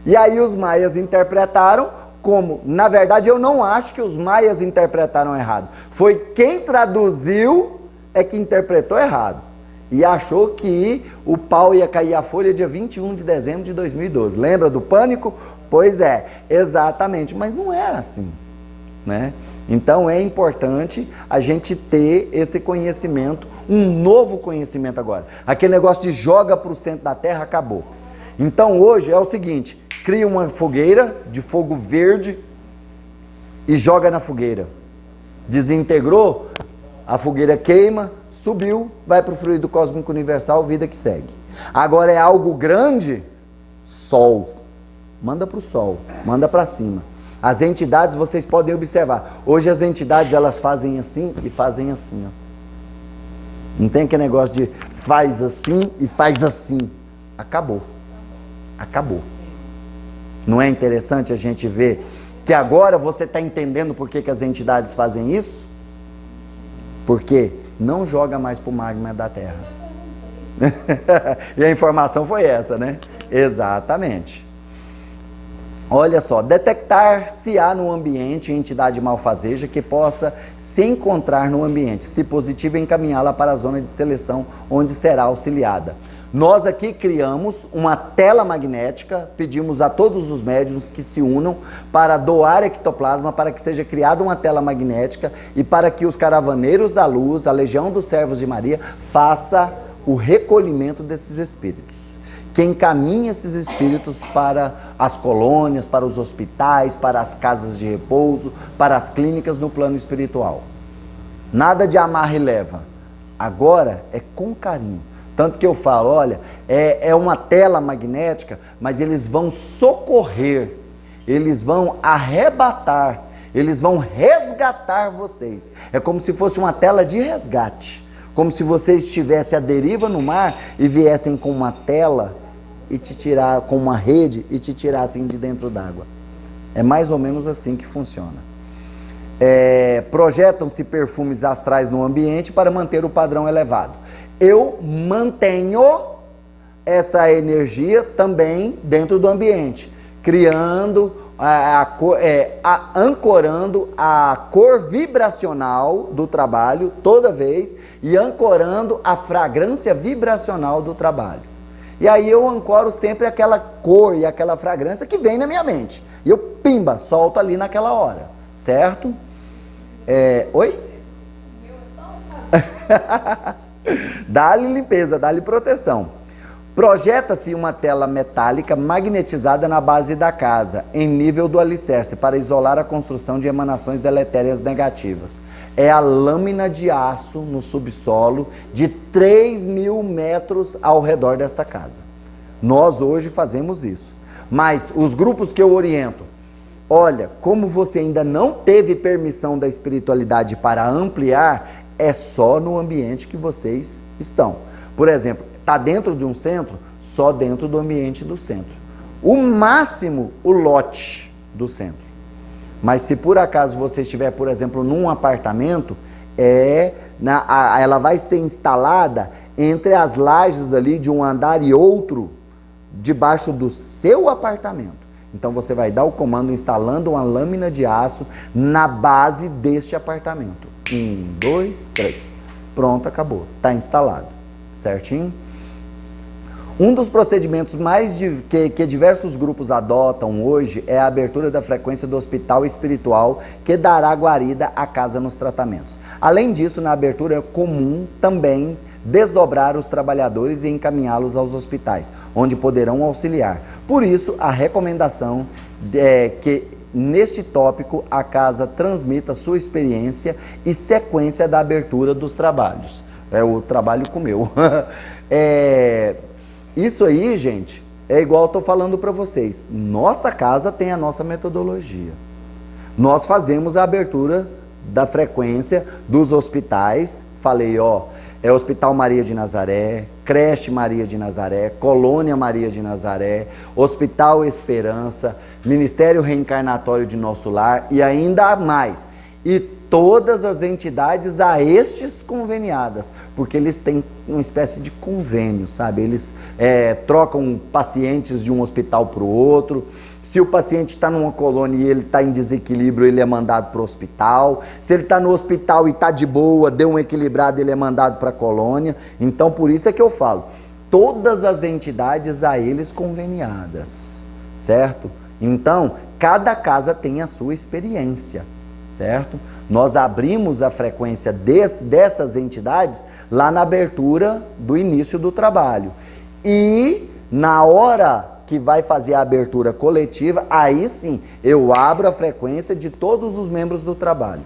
E aí os maias interpretaram como, na verdade eu não acho que os maias interpretaram errado, foi quem traduziu é que interpretou errado. E achou que o pau ia cair a folha dia 21 de dezembro de 2012. Lembra do pânico? Pois é, exatamente. Mas não era assim, né? Então é importante a gente ter esse conhecimento, um novo conhecimento agora. Aquele negócio de joga para o centro da Terra acabou. Então hoje é o seguinte, cria uma fogueira de fogo verde e joga na fogueira. Desintegrou, a fogueira queima, subiu, vai para o fluido cósmico universal, vida que segue. Agora é algo grande, sol. Manda para o sol, manda para cima. As entidades, vocês podem observar. Hoje as entidades, elas fazem assim e fazem assim. Ó. Não tem aquele negócio de faz assim e faz assim. Acabou. Acabou. Não é interessante a gente ver que agora você está entendendo por que as entidades fazem isso? Porque não joga mais para o magma da Terra. E a informação foi essa, né? Exatamente. Olha só, detectar se há no ambiente entidade malfazeja que possa se encontrar no ambiente. Se positiva, encaminhá-la para a zona de seleção, onde será auxiliada. Nós aqui criamos uma tela magnética, pedimos a todos os médiuns que se unam para doar ectoplasma, para que seja criada uma tela magnética e para que os caravaneiros da luz, a Legião dos Servos de Maria, faça o recolhimento desses espíritos. Que encaminhe esses espíritos para as colônias, para os hospitais, para as casas de repouso, para as clínicas no plano espiritual. Nada de amarra e leva. Agora é com carinho. Tanto que eu falo, olha, é uma tela magnética, mas eles vão socorrer, eles vão arrebatar, eles vão resgatar vocês. É como se fosse uma tela de resgate, como se você estivesse à deriva no mar e viessem com uma tela e te tirar, com uma rede e te tirassem de dentro d'água. É mais ou menos assim que funciona. Projetam-se perfumes astrais no ambiente para manter o padrão elevado. Eu mantenho essa energia também dentro do ambiente, criando, ancorando a cor vibracional do trabalho toda vez e ancorando a fragrância vibracional do trabalho. E aí eu ancoro sempre aquela cor e aquela fragrância que vem na minha mente. E eu, pimba, solto ali naquela hora, certo? Oi? Dá-lhe limpeza, dá-lhe proteção. Projeta-se uma tela metálica magnetizada na base da casa, em nível do alicerce, para isolar a construção de emanações deletérias negativas. É a lâmina de aço no subsolo de 3.000 metros ao redor desta casa. Nós hoje fazemos isso. Mas os grupos que eu oriento, olha, como você ainda não teve permissão da espiritualidade para ampliar, é só no ambiente que vocês estão. Por exemplo, está dentro de um centro, só dentro do ambiente do centro. O máximo, o lote do centro. Mas se por acaso você estiver, por exemplo, num apartamento, ela vai ser instalada entre as lajes ali de um andar e outro, debaixo do seu apartamento. Então você vai dar o comando instalando uma lâmina de aço na base deste apartamento. 1, 2, 3. Pronto, acabou. Está instalado. Certinho? Um dos procedimentos que diversos grupos adotam hoje é a abertura da frequência do hospital espiritual que dará guarida à casa nos tratamentos. Além disso, na abertura é comum também desdobrar os trabalhadores e encaminhá-los aos hospitais, onde poderão auxiliar. Por isso, a recomendação é que neste tópico a casa transmita sua experiência e sequência da abertura dos trabalhos. O trabalho comeu. Isso aí, gente, é igual eu estou falando para vocês. Nossa casa tem a nossa metodologia. Nós fazemos a abertura da frequência dos hospitais. Falei, Hospital Maria de Nazaré, Creche Maria de Nazaré, Colônia Maria de Nazaré, Hospital Esperança, Ministério Reencarnatório de Nosso Lar e ainda mais. E todas as entidades a estes conveniadas, porque eles têm uma espécie de convênio, sabe? Eles trocam pacientes de um hospital para o outro. Se o paciente está numa colônia e ele está em desequilíbrio, ele é mandado para o hospital. Se ele está no hospital e está de boa, deu um equilibrado, ele é mandado para a colônia. Então, por isso é que eu falo, todas as entidades a eles conveniadas, certo? Então, cada casa tem a sua experiência, certo? Nós abrimos a frequência dessas entidades lá na abertura do início do trabalho. E na hora que vai fazer a abertura coletiva, aí sim, eu abro a frequência de todos os membros do trabalho.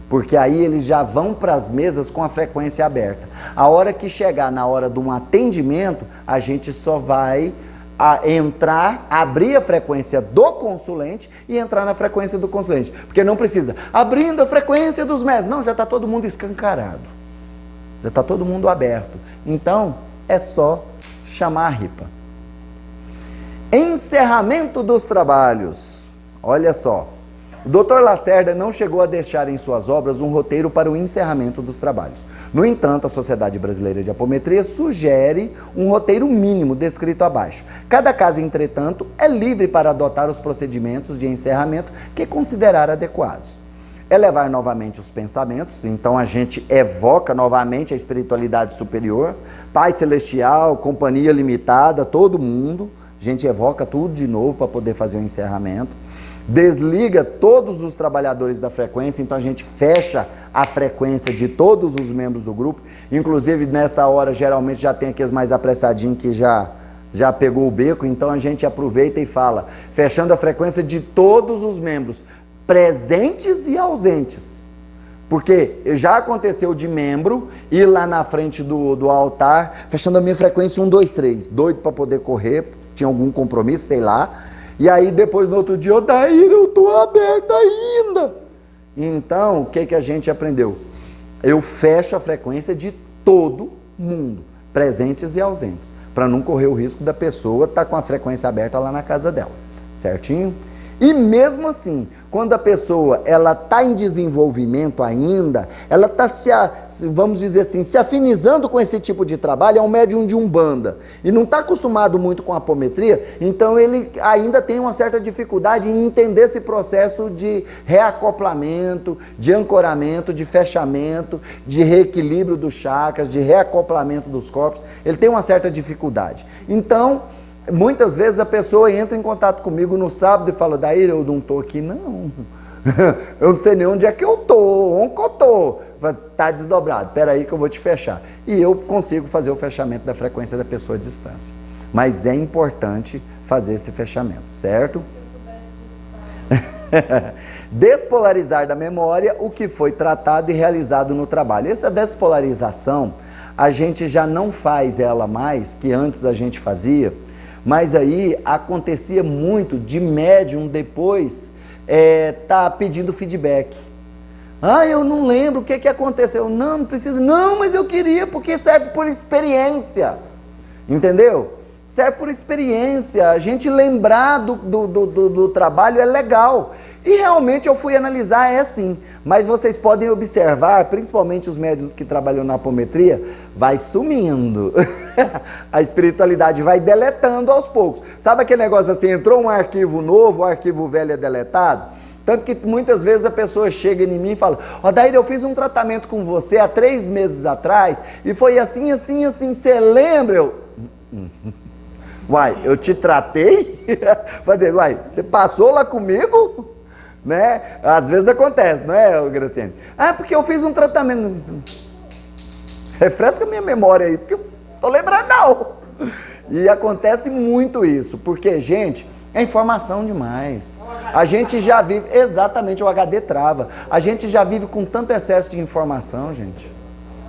Porque aí eles já vão para as mesas com a frequência aberta. A hora que chegar na hora de um atendimento, a gente só vai entrar, abrir a frequência do consulente e entrar na frequência do consulente. Porque não precisa, abrindo a frequência dos médicos. Não, já está todo mundo escancarado. Já está todo mundo aberto. Então, é só chamar a RIPA. Encerramento dos trabalhos. Olha só, o Dr. Lacerda não chegou a deixar em suas obras um roteiro para o encerramento dos trabalhos. No entanto, a Sociedade Brasileira de Apometria sugere um roteiro mínimo descrito abaixo. Cada casa, entretanto, é livre para adotar os procedimentos de encerramento que considerar adequados. Elevar novamente os pensamentos, então a gente evoca novamente a espiritualidade superior, Pai Celestial, Companhia Limitada, todo mundo. A gente evoca tudo de novo para poder fazer o encerramento. Desliga todos os trabalhadores da frequência, então a gente fecha a frequência de todos os membros do grupo. Inclusive nessa hora geralmente já tem aqueles mais apressadinhos que já pegou o beco, então a gente aproveita e fala, fechando a frequência de todos os membros, presentes e ausentes. Porque já aconteceu de membro ir lá na frente do altar, fechando a minha frequência 1, 2, 3, doido para poder correr, tinha algum compromisso, sei lá. E aí depois no outro dia, Odair, eu estou aberto ainda. Então, o que a gente aprendeu? Eu fecho a frequência de todo mundo, presentes e ausentes, para não correr o risco da pessoa estar com a frequência aberta lá na casa dela, certinho? E mesmo assim, quando a pessoa ela está em desenvolvimento ainda, ela está vamos dizer assim, se afinizando com esse tipo de trabalho, é um médium de Umbanda, e não está acostumado muito com a apometria, então ele ainda tem uma certa dificuldade em entender esse processo de reacoplamento, de ancoramento, de fechamento, de reequilíbrio dos chakras, de reacoplamento dos corpos, ele tem uma certa dificuldade. Então, muitas vezes a pessoa entra em contato comigo no sábado e fala, Daíra, eu não estou aqui não, eu não sei nem onde é que eu estou, onde que eu estou, está desdobrado, espera aí que eu vou te fechar. E eu consigo fazer o fechamento da frequência da pessoa à distância. Mas é importante fazer esse fechamento, certo? Despolarizar da memória o que foi tratado e realizado no trabalho. Essa despolarização, a gente já não faz ela mais, que antes a gente fazia, mas aí acontecia muito de médium depois tá pedindo feedback. Ah, eu não lembro o que aconteceu. Não precisa. Não, mas eu queria, porque serve por experiência. Entendeu? Serve por experiência. A gente lembrar do trabalho é legal. E realmente eu fui analisar, é sim. Mas vocês podem observar, principalmente os médiuns que trabalham na apometria, vai sumindo. A espiritualidade vai deletando aos poucos. Sabe aquele negócio assim, entrou um arquivo novo, o arquivo velho é deletado? Tanto que muitas vezes a pessoa chega em mim e fala, Daíra, eu fiz um tratamento com você há 3 meses atrás, e foi assim, assim, assim, você lembra? Uai, eu te tratei? Falei, uai, você passou lá comigo? Né? Às vezes acontece, não é, Graciane? Ah, porque eu fiz um tratamento. Refresca a minha memória aí, porque eu não tô lembrando não. E acontece muito isso, porque, gente, é informação demais. A gente já vive, exatamente, o HD trava. A gente já vive com tanto excesso de informação, gente.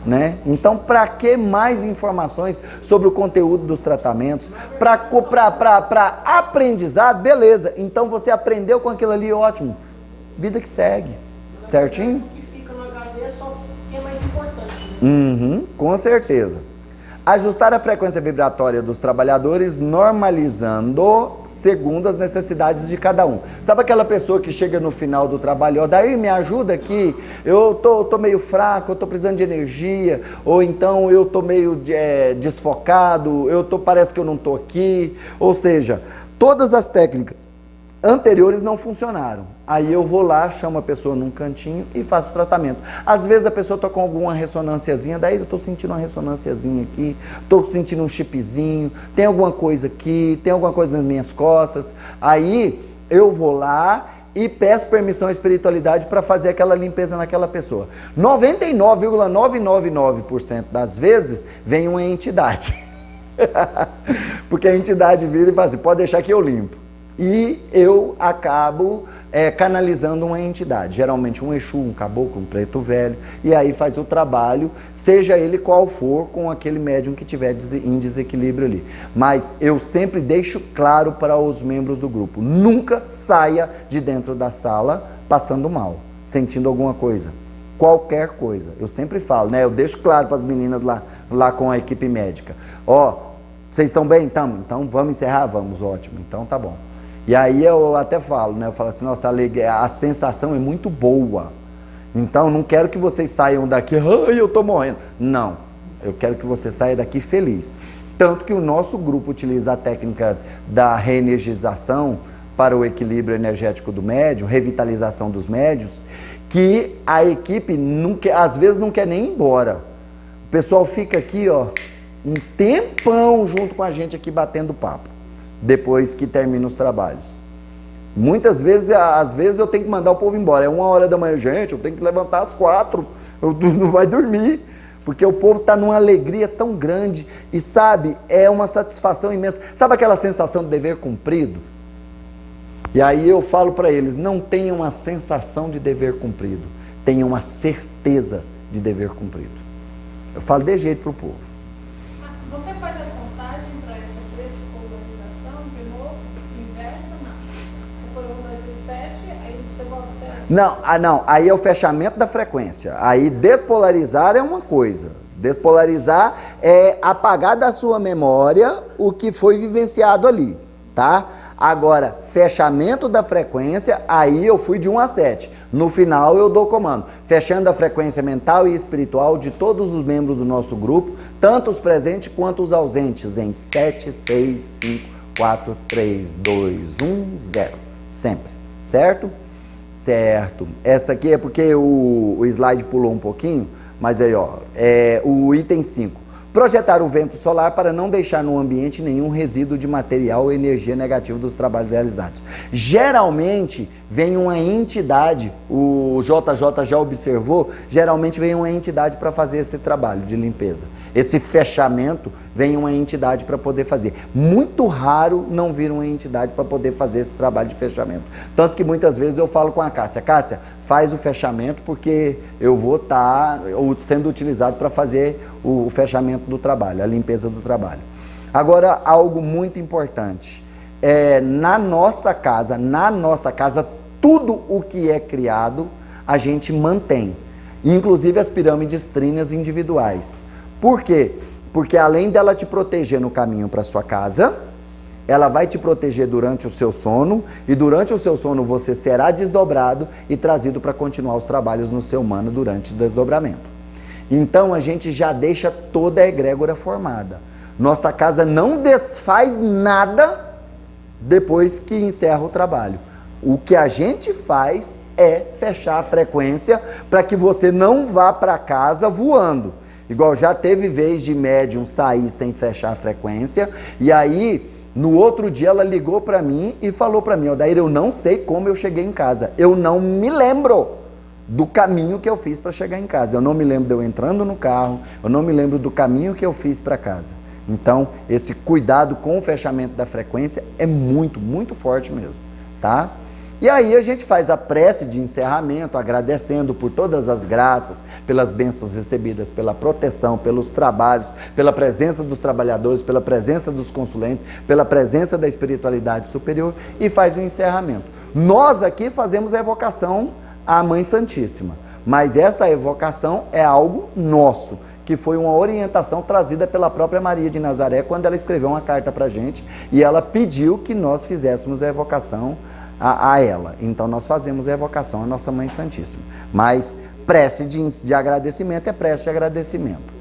Né? Então, para que mais informações sobre o conteúdo dos tratamentos? Para aprendizado, beleza. Então, você aprendeu com aquilo ali, ótimo. Vida que segue. Certinho? O que fica no HD é só o que é mais importante, né? Com certeza. Ajustar a frequência vibratória dos trabalhadores, normalizando segundo as necessidades de cada um. Sabe aquela pessoa que chega no final do trabalho, ó, daí me ajuda aqui, eu tô meio fraco, eu tô precisando de energia, ou então eu tô meio desfocado, parece que eu não tô aqui. Ou seja, todas as técnicas anteriores não funcionaram. Aí eu vou lá, chamo a pessoa num cantinho e faço o tratamento. Às vezes a pessoa está com alguma ressonânciazinha, daí eu estou sentindo uma ressonânciazinha aqui, estou sentindo um chipzinho, tem alguma coisa aqui, tem alguma coisa nas minhas costas. Aí eu vou lá e peço permissão à espiritualidade para fazer aquela limpeza naquela pessoa. 99,999% das vezes vem uma entidade. Porque a entidade vira e fala assim, pode deixar que eu limpo. E eu acabo canalizando uma entidade, geralmente um Exu, um caboclo, um preto velho, e aí faz o trabalho, seja ele qual for, com aquele médium que tiver em desequilíbrio ali. Mas eu sempre deixo claro para os membros do grupo, nunca saia de dentro da sala passando mal, sentindo alguma coisa, qualquer coisa. Eu sempre falo, né? Eu deixo claro para as meninas lá com a equipe médica, vocês estão bem? Então vamos encerrar? Vamos, ótimo, então tá bom. E aí eu até falo, né? Eu falo assim, nossa, a sensação é muito boa. Então, não quero que vocês saiam daqui, ai, eu tô morrendo. Não, eu quero que você saia daqui feliz. Tanto que o nosso grupo utiliza a técnica da reenergização para o equilíbrio energético do médium, revitalização dos médiuns, que a equipe às vezes não quer nem ir embora. O pessoal fica aqui, um tempão junto com a gente aqui batendo papo. Depois que termina os trabalhos. Muitas vezes, às vezes eu tenho que mandar o povo embora. É 1h da manhã, gente, eu tenho que levantar às 4h. Não vai dormir. Porque o povo está numa alegria tão grande. E sabe, é uma satisfação imensa. Sabe aquela sensação de dever cumprido? E aí eu falo para eles, não tenham uma sensação de dever cumprido. Tenham uma certeza de dever cumprido. Eu falo de jeito para o povo. Você faz a contagem para essa despolarização de novo? Inversa, não. Foi 1, 2, 3, 7, aí você volta 7. Não, aí é o fechamento da frequência. Aí despolarizar é uma coisa. Despolarizar é apagar da sua memória o que foi vivenciado ali, tá? Agora, fechamento da frequência, aí eu fui de 1 a 7. No final eu dou comando, fechando a frequência mental e espiritual de todos os membros do nosso grupo, tanto os presentes quanto os ausentes, em 7, 6, 5, 4, 3, 2, 1, 0. Sempre, certo? Certo. Essa aqui é porque o slide pulou um pouquinho, mas aí, o item 5. Projetar o vento solar para não deixar no ambiente nenhum resíduo de material ou energia negativa dos trabalhos realizados. Geralmente vem uma entidade, o JJ já observou, geralmente vem uma entidade para fazer esse trabalho de limpeza. Esse fechamento vem uma entidade para poder fazer. Muito raro não vir uma entidade para poder fazer esse trabalho de fechamento. Tanto que muitas vezes eu falo com a Cássia, Cássia, faz o fechamento porque eu vou estar sendo utilizado para fazer o fechamento do trabalho, a limpeza do trabalho. Agora, algo muito importante, na nossa casa, tudo o que é criado, a gente mantém, inclusive as pirâmides tríneas individuais. Por quê? Porque além dela te proteger no caminho para sua casa, ela vai te proteger durante o seu sono, e durante o seu sono você será desdobrado e trazido para continuar os trabalhos no seu humano durante o desdobramento. Então a gente já deixa toda a egrégora formada. Nossa casa não desfaz nada depois que encerra o trabalho. O que a gente faz é fechar a frequência para que você não vá para casa voando. Igual já teve vez de médium sair sem fechar a frequência, e aí no outro dia ela ligou para mim e falou para mim, Odair, eu não sei como eu cheguei em casa, eu não me lembro do caminho que eu fiz para chegar em casa, eu não me lembro de eu entrando no carro, eu não me lembro do caminho que eu fiz para casa. Então, esse cuidado com o fechamento da frequência é muito, muito forte mesmo, tá? E aí a gente faz a prece de encerramento, agradecendo por todas as graças, pelas bênçãos recebidas, pela proteção, pelos trabalhos, pela presença dos trabalhadores, pela presença dos consulentes, pela presença da espiritualidade superior, e faz o encerramento. Nós aqui fazemos a evocação à Mãe Santíssima. Mas essa evocação é algo nosso, que foi uma orientação trazida pela própria Maria de Nazaré, quando ela escreveu uma carta para a gente, e ela pediu que nós fizéssemos a evocação a ela. Então nós fazemos a evocação à Nossa Mãe Santíssima. Mas prece de agradecimento é prece de agradecimento.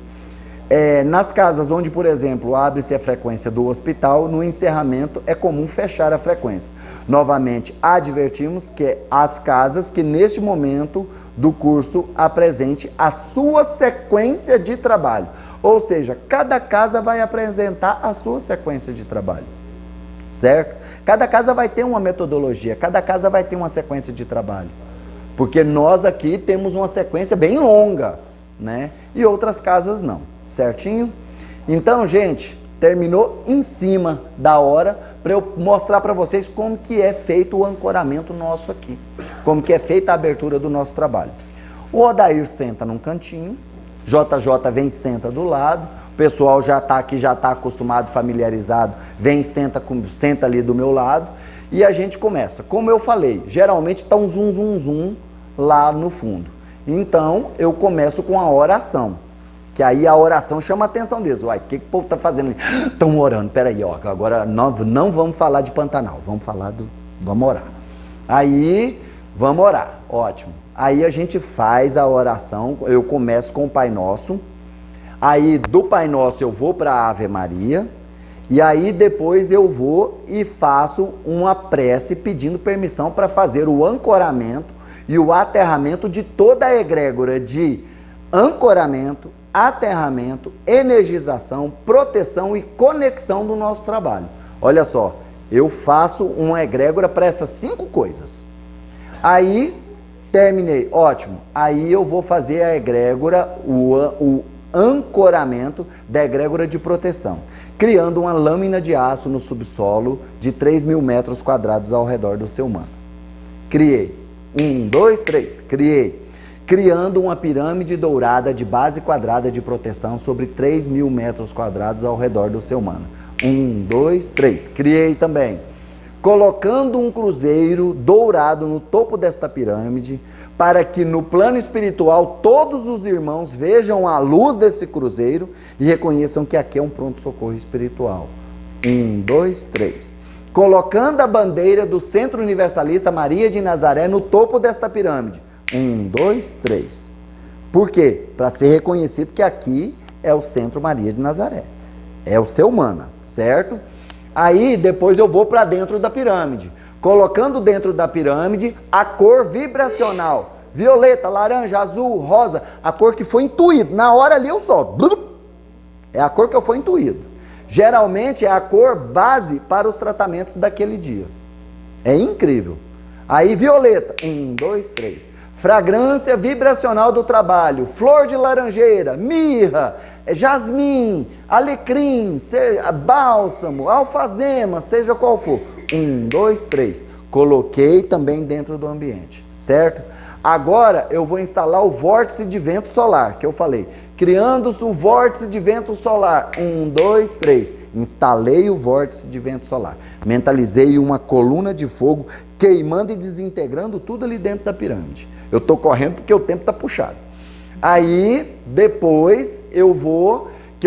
Nas casas onde, por exemplo, abre-se a frequência do hospital, no encerramento é comum fechar a frequência. Novamente, advertimos que as casas que neste momento do curso apresente a sua sequência de trabalho. Ou seja, cada casa vai apresentar a sua sequência de trabalho. Certo? Cada casa vai ter uma metodologia, cada casa vai ter uma sequência de trabalho. Porque nós aqui temos uma sequência bem longa, né? E outras casas não. Certinho? Então, gente, terminou em cima da hora para eu mostrar para vocês como que é feito o ancoramento nosso aqui. Como que é feita a abertura do nosso trabalho. O Odair senta num cantinho, JJ vem e senta do lado, o pessoal já está aqui, já está acostumado, familiarizado, vem e senta ali do meu lado, e a gente começa. Como eu falei, geralmente está um zum, zum, zum lá no fundo. Então, eu começo com a oração. Que aí a oração chama a atenção deles. Uai, o que o povo está fazendo ali? Estão orando, peraí, ó, agora não vamos falar de Pantanal, vamos orar. Aí, vamos orar, ótimo. Aí a gente faz a oração, eu começo com o Pai Nosso, aí do Pai Nosso eu vou para a Ave Maria, e aí depois eu vou e faço uma prece pedindo permissão para fazer o ancoramento e o aterramento de toda a egrégora de ancoramento, aterramento, energização, proteção e conexão do nosso trabalho. Olha só, eu faço uma egrégora para essas 5 coisas. Aí, terminei, ótimo. Aí eu vou fazer a egrégora, o ancoramento da egrégora de proteção, criando uma lâmina de aço no subsolo de 3.000 metros quadrados ao redor do ser humano. Criei. 1, 2, 3. Criei. Criando uma pirâmide dourada de base quadrada de proteção sobre 3.000 metros quadrados ao redor do ser humano. 1, 2, 3. Criei também. Colocando um cruzeiro dourado no topo desta pirâmide, para que no plano espiritual todos os irmãos vejam a luz desse cruzeiro e reconheçam que aqui é um pronto-socorro espiritual. 1, 2, 3. Colocando a bandeira do Centro Universalista Maria de Nazaré no topo desta pirâmide. 1, 2, 3. Por quê? Para ser reconhecido que aqui é o Centro Maria de Nazaré. É o Ser Humana, certo? Aí depois eu vou para dentro da pirâmide. Colocando dentro da pirâmide a cor vibracional. Violeta, laranja, azul, rosa. A cor que foi intuído. Na hora ali eu solto. É a cor que eu fui intuído. Geralmente é a cor base para os tratamentos daquele dia. É incrível. Aí violeta. 1, 2, 3. Fragrância vibracional do trabalho, flor de laranjeira, mirra, jasmim, alecrim, bálsamo, alfazema, seja qual for. 1, 2, 3. Coloquei também dentro do ambiente, certo? Agora eu vou instalar o vórtice de vento solar, que eu falei. Criando o vórtice de vento solar. 1, 2, 3. Instalei o vórtice de vento solar. Mentalizei uma coluna de fogo queimando e desintegrando tudo ali dentro da pirâmide. Eu estou correndo porque o tempo está puxado. Aí, depois, eu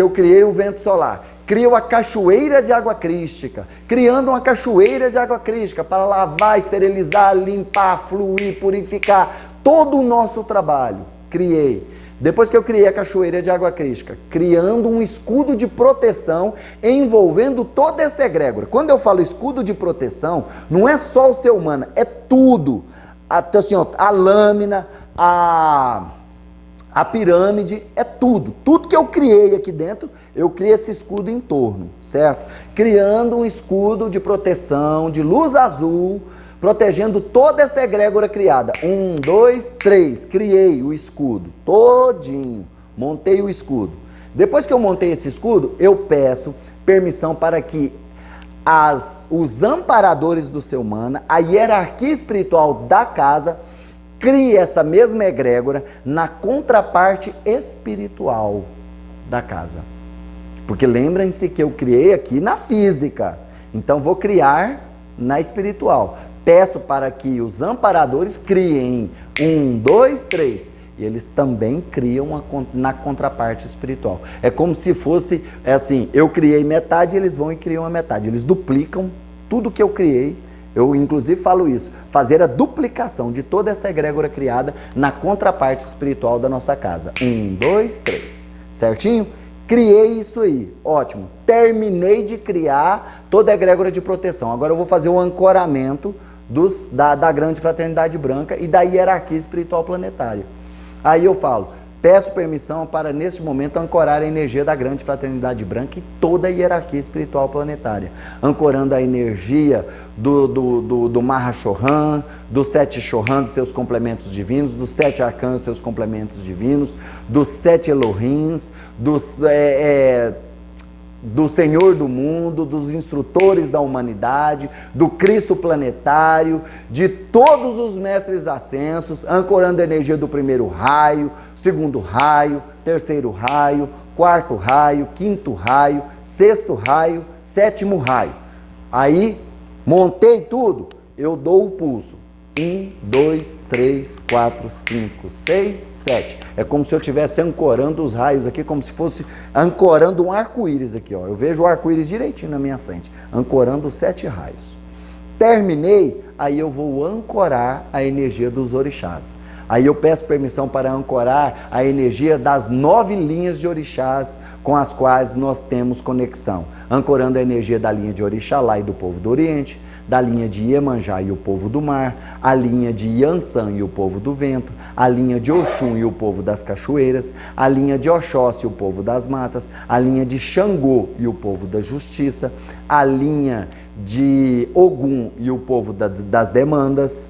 criei o vento solar. Crio a cachoeira de água crística. Criando uma cachoeira de água crística para lavar, esterilizar, limpar, fluir, purificar todo o nosso trabalho. Criei. Depois que eu criei a cachoeira de água crística, criando um escudo de proteção envolvendo toda essa egrégora. Quando eu falo escudo de proteção, não é só o ser humano, é tudo. Assim, ó, a lâmina, a pirâmide, é tudo. Tudo que eu criei aqui dentro, eu criei esse escudo em torno, certo? Criando um escudo de proteção, de luz azul, protegendo toda essa egrégora criada. 1, 2, 3. Criei o escudo todinho. Montei o escudo. Depois que eu montei esse escudo, eu peço permissão para que os amparadores do ser humano, a hierarquia espiritual da casa, crie essa mesma egrégora na contraparte espiritual da casa. Porque lembrem-se que eu criei aqui na física. Então vou criar na espiritual. Peço para que os amparadores criem 1, 2, 3. e eles também criam na contraparte espiritual. É como se fosse, assim, eu criei metade, eles vão e criam a metade. Eles duplicam tudo que eu criei. Eu, inclusive, falo isso, fazer a duplicação de toda esta egrégora criada na contraparte espiritual da nossa casa. 1, 2, 3. Certinho? Criei isso aí. Ótimo. Terminei de criar toda a egrégora de proteção. Agora eu vou fazer o ancoramento da grande fraternidade branca e da hierarquia espiritual planetária. Aí eu falo, peço permissão para, neste momento, ancorar a energia da grande fraternidade branca e toda a hierarquia espiritual planetária. Ancorando a energia do Mahashohan, dos 7 Shohans e seus complementos divinos, dos 7 arcanos e seus complementos divinos, dos 7 Elohims, do Senhor do mundo, dos instrutores da humanidade, do Cristo planetário, de todos os mestres ascensos, ancorando a energia do primeiro raio, segundo raio, terceiro raio, quarto raio, quinto raio, sexto raio, sétimo raio. Aí, montei tudo, eu dou o pulso. 1, 2, 3, 4, 5, 6, 7. É como se eu estivesse ancorando os raios aqui, como se fosse ancorando um arco-íris aqui, ó. Eu vejo o arco-íris direitinho na minha frente, ancorando os 7 raios. Terminei, aí eu vou ancorar a energia dos orixás. Aí eu peço permissão para ancorar a energia das 9 linhas de orixás com as quais nós temos conexão. Ancorando a energia da linha de Orixalá e do povo do Oriente, da linha de Iemanjá e o povo do mar, a linha de Yansan e o povo do vento, a linha de Oxum e o povo das cachoeiras, a linha de Oxóssi e o povo das matas, a linha de Xangô e o povo da justiça, a linha de Ogum e o povo das demandas,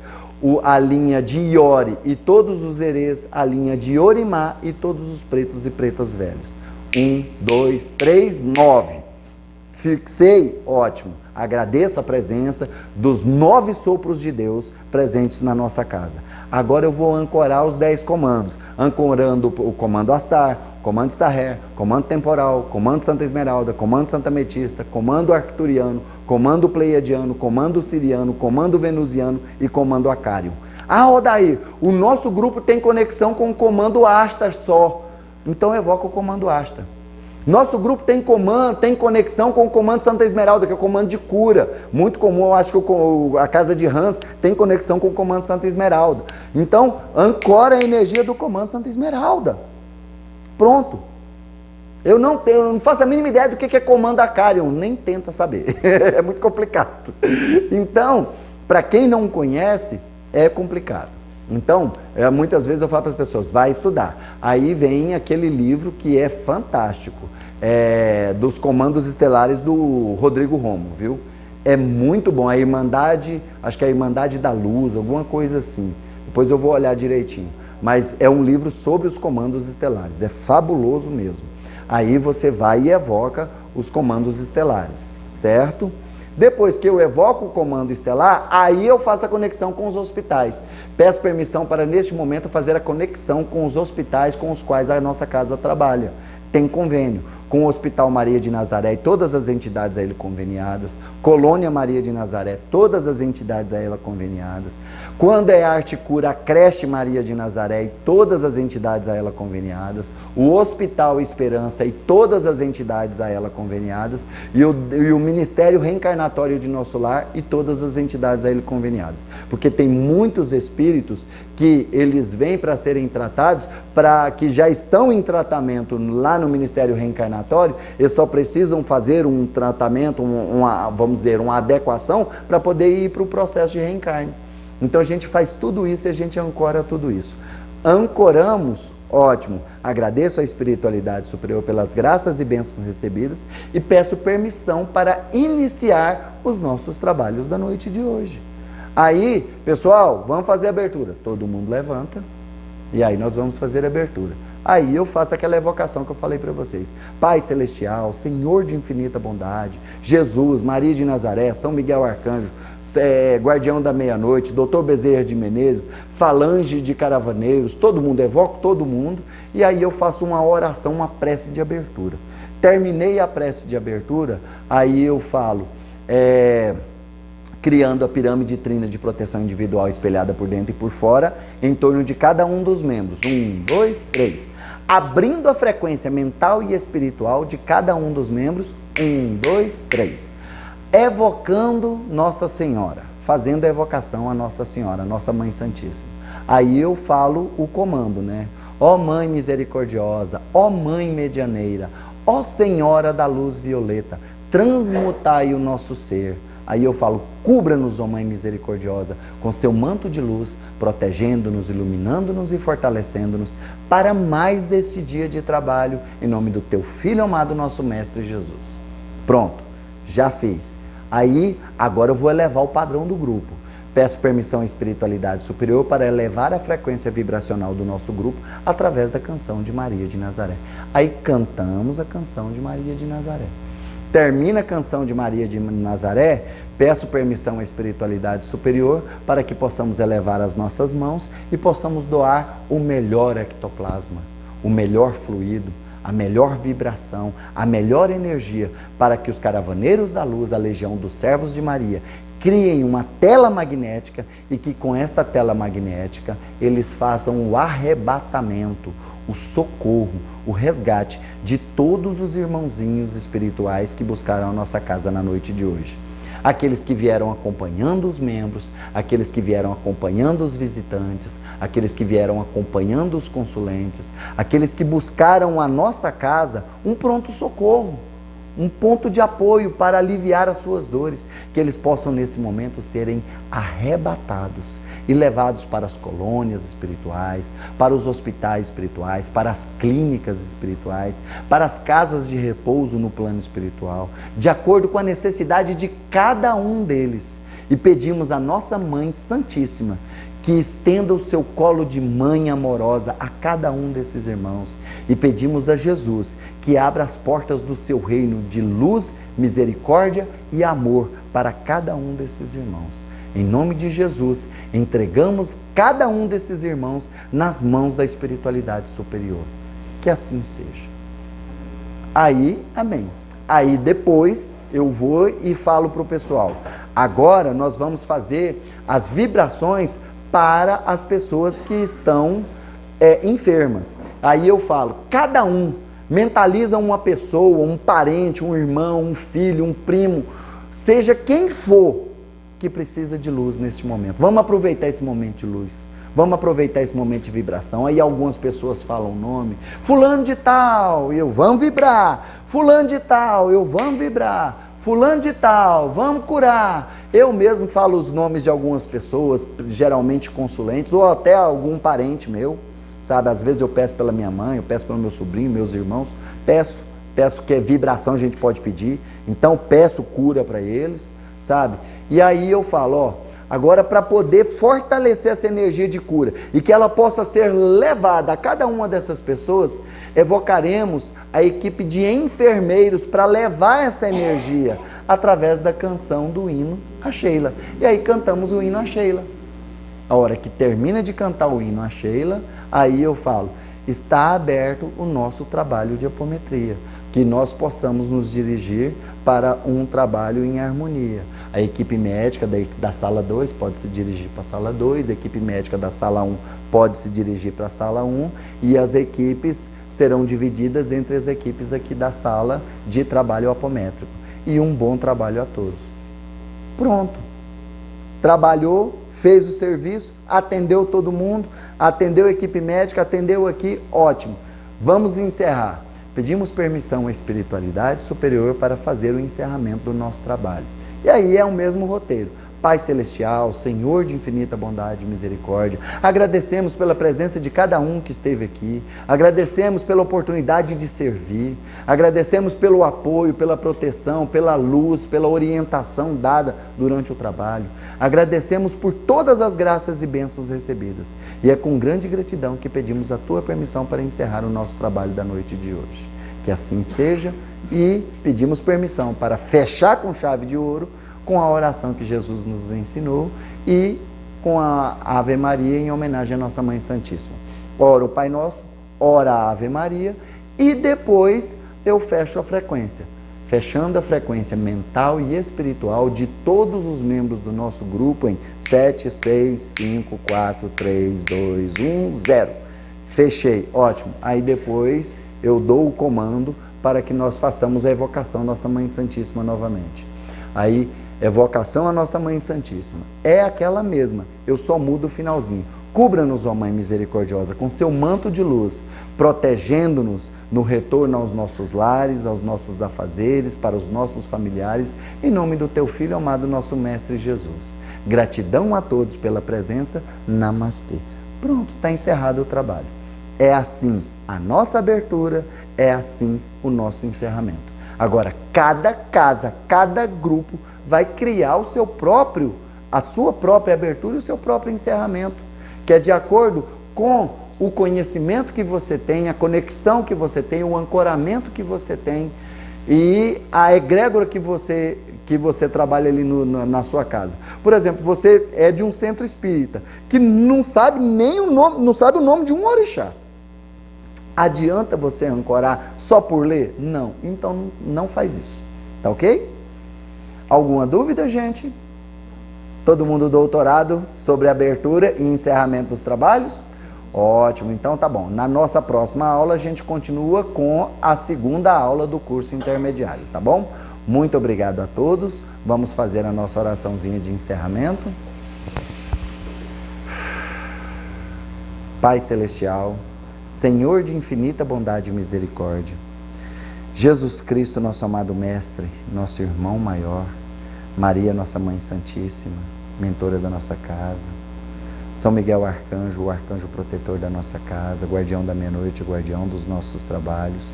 a linha de Iori e todos os herês, a linha de Orimá e todos os pretos e pretas velhos. 1, 2, 3, 9. Fixei, ótimo. Agradeço a presença dos 9 sopros de Deus presentes na nossa casa. Agora eu vou ancorar os 10 comandos, ancorando o comando Astar, comando Starrer, comando Temporal, comando Santa Esmeralda, comando Santa Ametista, comando Arcturiano, comando Pleiadiano, comando Siriano, comando Venusiano e comando Acário. Ah, Odair, o nosso grupo tem conexão com o comando Astar só. Então evoca o comando Astar. Nosso grupo tem conexão com o comando Santa Esmeralda, que é o comando de cura. Muito comum, eu acho que a casa de Hans tem conexão com o comando Santa Esmeralda. Então, ancora a energia do comando Santa Esmeralda. Pronto. Eu não faço a mínima ideia do que é comando Acarion, nem tenta saber. É muito complicado. Então, para quem não conhece, é complicado. Então, muitas vezes eu falo para as pessoas, vai estudar. Aí vem aquele livro que é fantástico, dos comandos estelares do Rodrigo Romo, viu? É muito bom, a Irmandade, acho que é a Irmandade da Luz, alguma coisa assim. Depois eu vou olhar direitinho. Mas é um livro sobre os comandos estelares, é fabuloso mesmo. Aí você vai e evoca os comandos estelares, certo? Depois que eu evoco o comando estelar, aí eu faço a conexão com os hospitais. Peço permissão para, neste momento, fazer a conexão com os hospitais com os quais a nossa casa trabalha. Tem convênio com o Hospital Maria de Nazaré e todas as entidades a ele conveniadas, Colônia Maria de Nazaré, todas as entidades a ela conveniadas. Quando é Arte e Cura, a Creche Maria de Nazaré e todas as entidades a ela conveniadas, o Hospital Esperança e todas as entidades a ela conveniadas, e o Ministério Reencarnatório de Nosso Lar e todas as entidades a ele conveniadas. Porque tem muitos espíritos que eles vêm para serem tratados, que já estão em tratamento lá no Ministério Reencarnatório, eles só precisam fazer um tratamento, vamos dizer, uma adequação para poder ir para o processo de reencarne. Então a gente faz tudo isso e a gente ancora tudo isso. Ancoramos, ótimo, agradeço a espiritualidade superior pelas graças e bênçãos recebidas e peço permissão para iniciar os nossos trabalhos da noite de hoje. Aí, pessoal, vamos fazer a abertura. Todo mundo levanta e aí nós vamos fazer a abertura. Aí eu faço aquela evocação que eu falei para vocês. Pai Celestial, Senhor de infinita bondade, Jesus, Maria de Nazaré, São Miguel Arcanjo, Guardião da Meia-Noite, Doutor Bezerra de Menezes, Falange de Caravaneiros, todo mundo, evoco todo mundo, e aí eu faço uma oração, uma prece de abertura. Terminei a prece de abertura, aí eu falo, criando a pirâmide trina de proteção individual espelhada por dentro e por fora, em torno de cada um dos membros. 1, 2, 3. Abrindo a frequência mental e espiritual de cada um dos membros. 1, 2, 3. Evocando Nossa Senhora, fazendo a evocação a Nossa Senhora, Nossa Mãe Santíssima. Aí eu falo o comando, né? Ó Mãe misericordiosa, ó Mãe medianeira, ó Senhora da luz violeta, transmutai o nosso ser. Aí eu falo, cubra-nos, ó Mãe misericordiosa, com seu manto de luz, protegendo-nos, iluminando-nos e fortalecendo-nos para mais este dia de trabalho, em nome do teu Filho amado, nosso Mestre Jesus. Pronto, já fiz. Aí, agora eu vou elevar o padrão do grupo. Peço permissão à espiritualidade superior para elevar a frequência vibracional do nosso grupo através da canção de Maria de Nazaré. Aí cantamos a canção de Maria de Nazaré. Termina a canção de Maria de Nazaré, peço permissão à espiritualidade superior para que possamos elevar as nossas mãos e possamos doar o melhor ectoplasma, o melhor fluido, a melhor vibração, a melhor energia para que os caravaneiros da luz, a legião dos servos de Maria, criem uma tela magnética e que com esta tela magnética eles façam o arrebatamento, o socorro, o resgate de todos os irmãozinhos espirituais que buscaram a nossa casa na noite de hoje. Aqueles que vieram acompanhando os membros, aqueles que vieram acompanhando os visitantes, aqueles que vieram acompanhando os consulentes, aqueles que buscaram a nossa casa um pronto-socorro, um ponto de apoio para aliviar as suas dores, que eles possam nesse momento serem arrebatados e levados para as colônias espirituais, para os hospitais espirituais, para as clínicas espirituais, para as casas de repouso no plano espiritual, de acordo com a necessidade de cada um deles. E pedimos à nossa Mãe Santíssima que estenda o seu colo de mãe amorosa a cada um desses irmãos. E pedimos a Jesus que abra as portas do seu reino de luz, misericórdia e amor para cada um desses irmãos. Em nome de Jesus, entregamos cada um desses irmãos nas mãos da espiritualidade superior. Que assim seja. Aí, amém. Aí depois eu vou e falo para o pessoal. Agora nós vamos fazer as vibrações para as pessoas que estão enfermas. Aí eu falo, cada um mentaliza uma pessoa, um parente, um irmão, um filho, um primo, seja quem for que precisa de luz neste momento. Vamos aproveitar esse momento de luz. Vamos aproveitar esse momento de vibração. Aí algumas pessoas falam o nome. Fulano de tal, eu vamos vibrar. Fulano de tal, eu vamos vibrar. Fulano de tal, vamos curar. Eu mesmo falo os nomes de algumas pessoas, geralmente consulentes, ou até algum parente meu, sabe? Às vezes eu peço pela minha mãe, eu peço pelo meu sobrinho, meus irmãos. Peço que é vibração, a gente pode pedir. Então peço cura para eles, sabe? E aí eu falo, ó, agora para poder fortalecer essa energia de cura e que ela possa ser levada a cada uma dessas pessoas, evocaremos a equipe de enfermeiros para levar essa energia através da canção do hino a Sheila. E aí cantamos o hino a Sheila. A hora que termina de cantar o hino a Sheila, aí eu falo, está aberto o nosso trabalho de apometria, que nós possamos nos dirigir para um trabalho em harmonia. A equipe médica da sala 2 pode se dirigir para a sala 2, a equipe médica da sala 1 pode se dirigir para a sala 1 e as equipes serão divididas entre as equipes aqui da sala de trabalho apométrico. E um bom trabalho a todos. Pronto. Trabalhou, fez o serviço, atendeu todo mundo, atendeu a equipe médica, atendeu aqui, ótimo. Vamos encerrar. Pedimos permissão à espiritualidade superior para fazer o encerramento do nosso trabalho. E aí é o mesmo roteiro. Pai Celestial, Senhor de infinita bondade e misericórdia, agradecemos pela presença de cada um que esteve aqui, agradecemos pela oportunidade de servir, agradecemos pelo apoio, pela proteção, pela luz, pela orientação dada durante o trabalho, agradecemos por todas as graças e bênçãos recebidas. E é com grande gratidão que pedimos a tua permissão para encerrar o nosso trabalho da noite de hoje. Que assim seja e pedimos permissão para fechar com chave de ouro com a oração que Jesus nos ensinou e com a Ave Maria em homenagem à nossa Mãe Santíssima. Ora o Pai Nosso, ora a Ave Maria e depois eu fecho a frequência. fechando a frequência mental e espiritual de todos os membros do nosso grupo em 7, 6, 5, 4, 3, 2, 1, 0. Fechei, ótimo. Aí depois eu dou o comando para que nós façamos a evocação à Nossa Mãe Santíssima novamente. Aí, evocação à Nossa Mãe Santíssima. É aquela mesma, eu só mudo o finalzinho. Cubra-nos, ó Mãe Misericordiosa, com seu manto de luz, protegendo-nos no retorno aos nossos lares, aos nossos afazeres, para os nossos familiares, em nome do teu Filho amado, nosso Mestre Jesus. Gratidão a todos pela presença. Namastê. Pronto, está encerrado o trabalho. É assim a nossa abertura, é assim o nosso encerramento. Agora, cada casa, cada grupo vai criar a sua própria abertura e o seu próprio encerramento, que é de acordo com o conhecimento que você tem, a conexão que você tem, o ancoramento que você tem e a egrégora que você trabalha ali na sua casa. Por exemplo, você é de um centro espírita que não sabe nem o nome, não sabe o nome de um orixá. Adianta você ancorar só por ler? Não. Então não faz isso. Tá ok? Alguma dúvida, gente? Todo mundo doutorado sobre abertura e encerramento dos trabalhos? Ótimo, então tá bom. Na nossa próxima aula a gente continua com a segunda aula do curso intermediário, tá bom? Muito obrigado a todos. Vamos fazer a nossa oraçãozinha de encerramento. Pai Celestial, Senhor de infinita bondade e misericórdia, Jesus Cristo, nosso amado Mestre, nosso irmão maior, Maria, nossa Mãe Santíssima, mentora da nossa casa, São Miguel Arcanjo, o arcanjo protetor da nossa casa, guardião da meia-noite, guardião dos nossos trabalhos,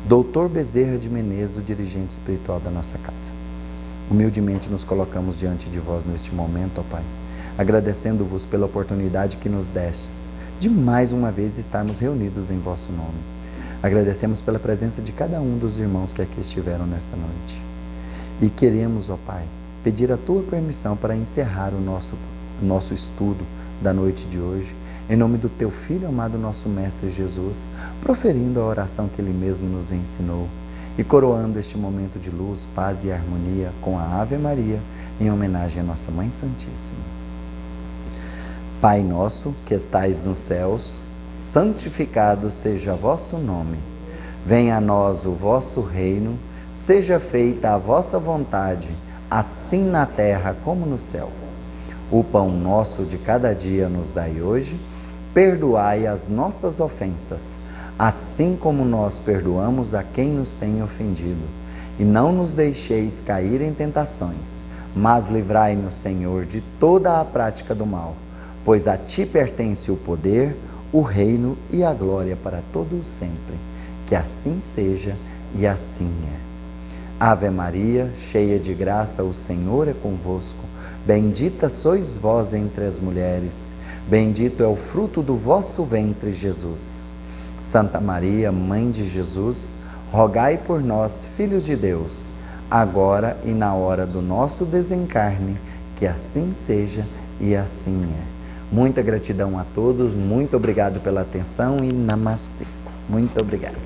Doutor Bezerra de Menezes, o dirigente espiritual da nossa casa. Humildemente nos colocamos diante de vós neste momento, ó Pai, agradecendo-vos pela oportunidade que nos destes de mais uma vez estarmos reunidos em vosso nome. Agradecemos pela presença de cada um dos irmãos que aqui estiveram nesta noite. E queremos, ó Pai, pedir a Tua permissão para encerrar o nosso estudo da noite de hoje, em nome do Teu Filho amado, nosso Mestre Jesus, proferindo a oração que Ele mesmo nos ensinou e coroando este momento de luz, paz e harmonia com a Ave Maria, em homenagem à nossa Mãe Santíssima. Pai nosso, que estais nos céus, santificado seja vosso nome. Venha a nós o vosso reino, seja feita a vossa vontade, assim na terra como no céu. O pão nosso de cada dia nos dai hoje, perdoai as nossas ofensas, assim como nós perdoamos a quem nos tem ofendido. E não nos deixeis cair em tentações, mas livrai-nos, Senhor, de toda a prática do mal, pois a Ti pertence o poder, o reino e a glória para todo o sempre. Que assim seja e assim é. Ave Maria, cheia de graça, o Senhor é convosco. Bendita sois vós entre as mulheres, bendito é o fruto do vosso ventre, Jesus. Santa Maria, Mãe de Jesus, rogai por nós, filhos de Deus, agora e na hora do nosso desencarne, que assim seja e assim é. Muita gratidão a todos, muito obrigado pela atenção e namastê. Muito obrigado.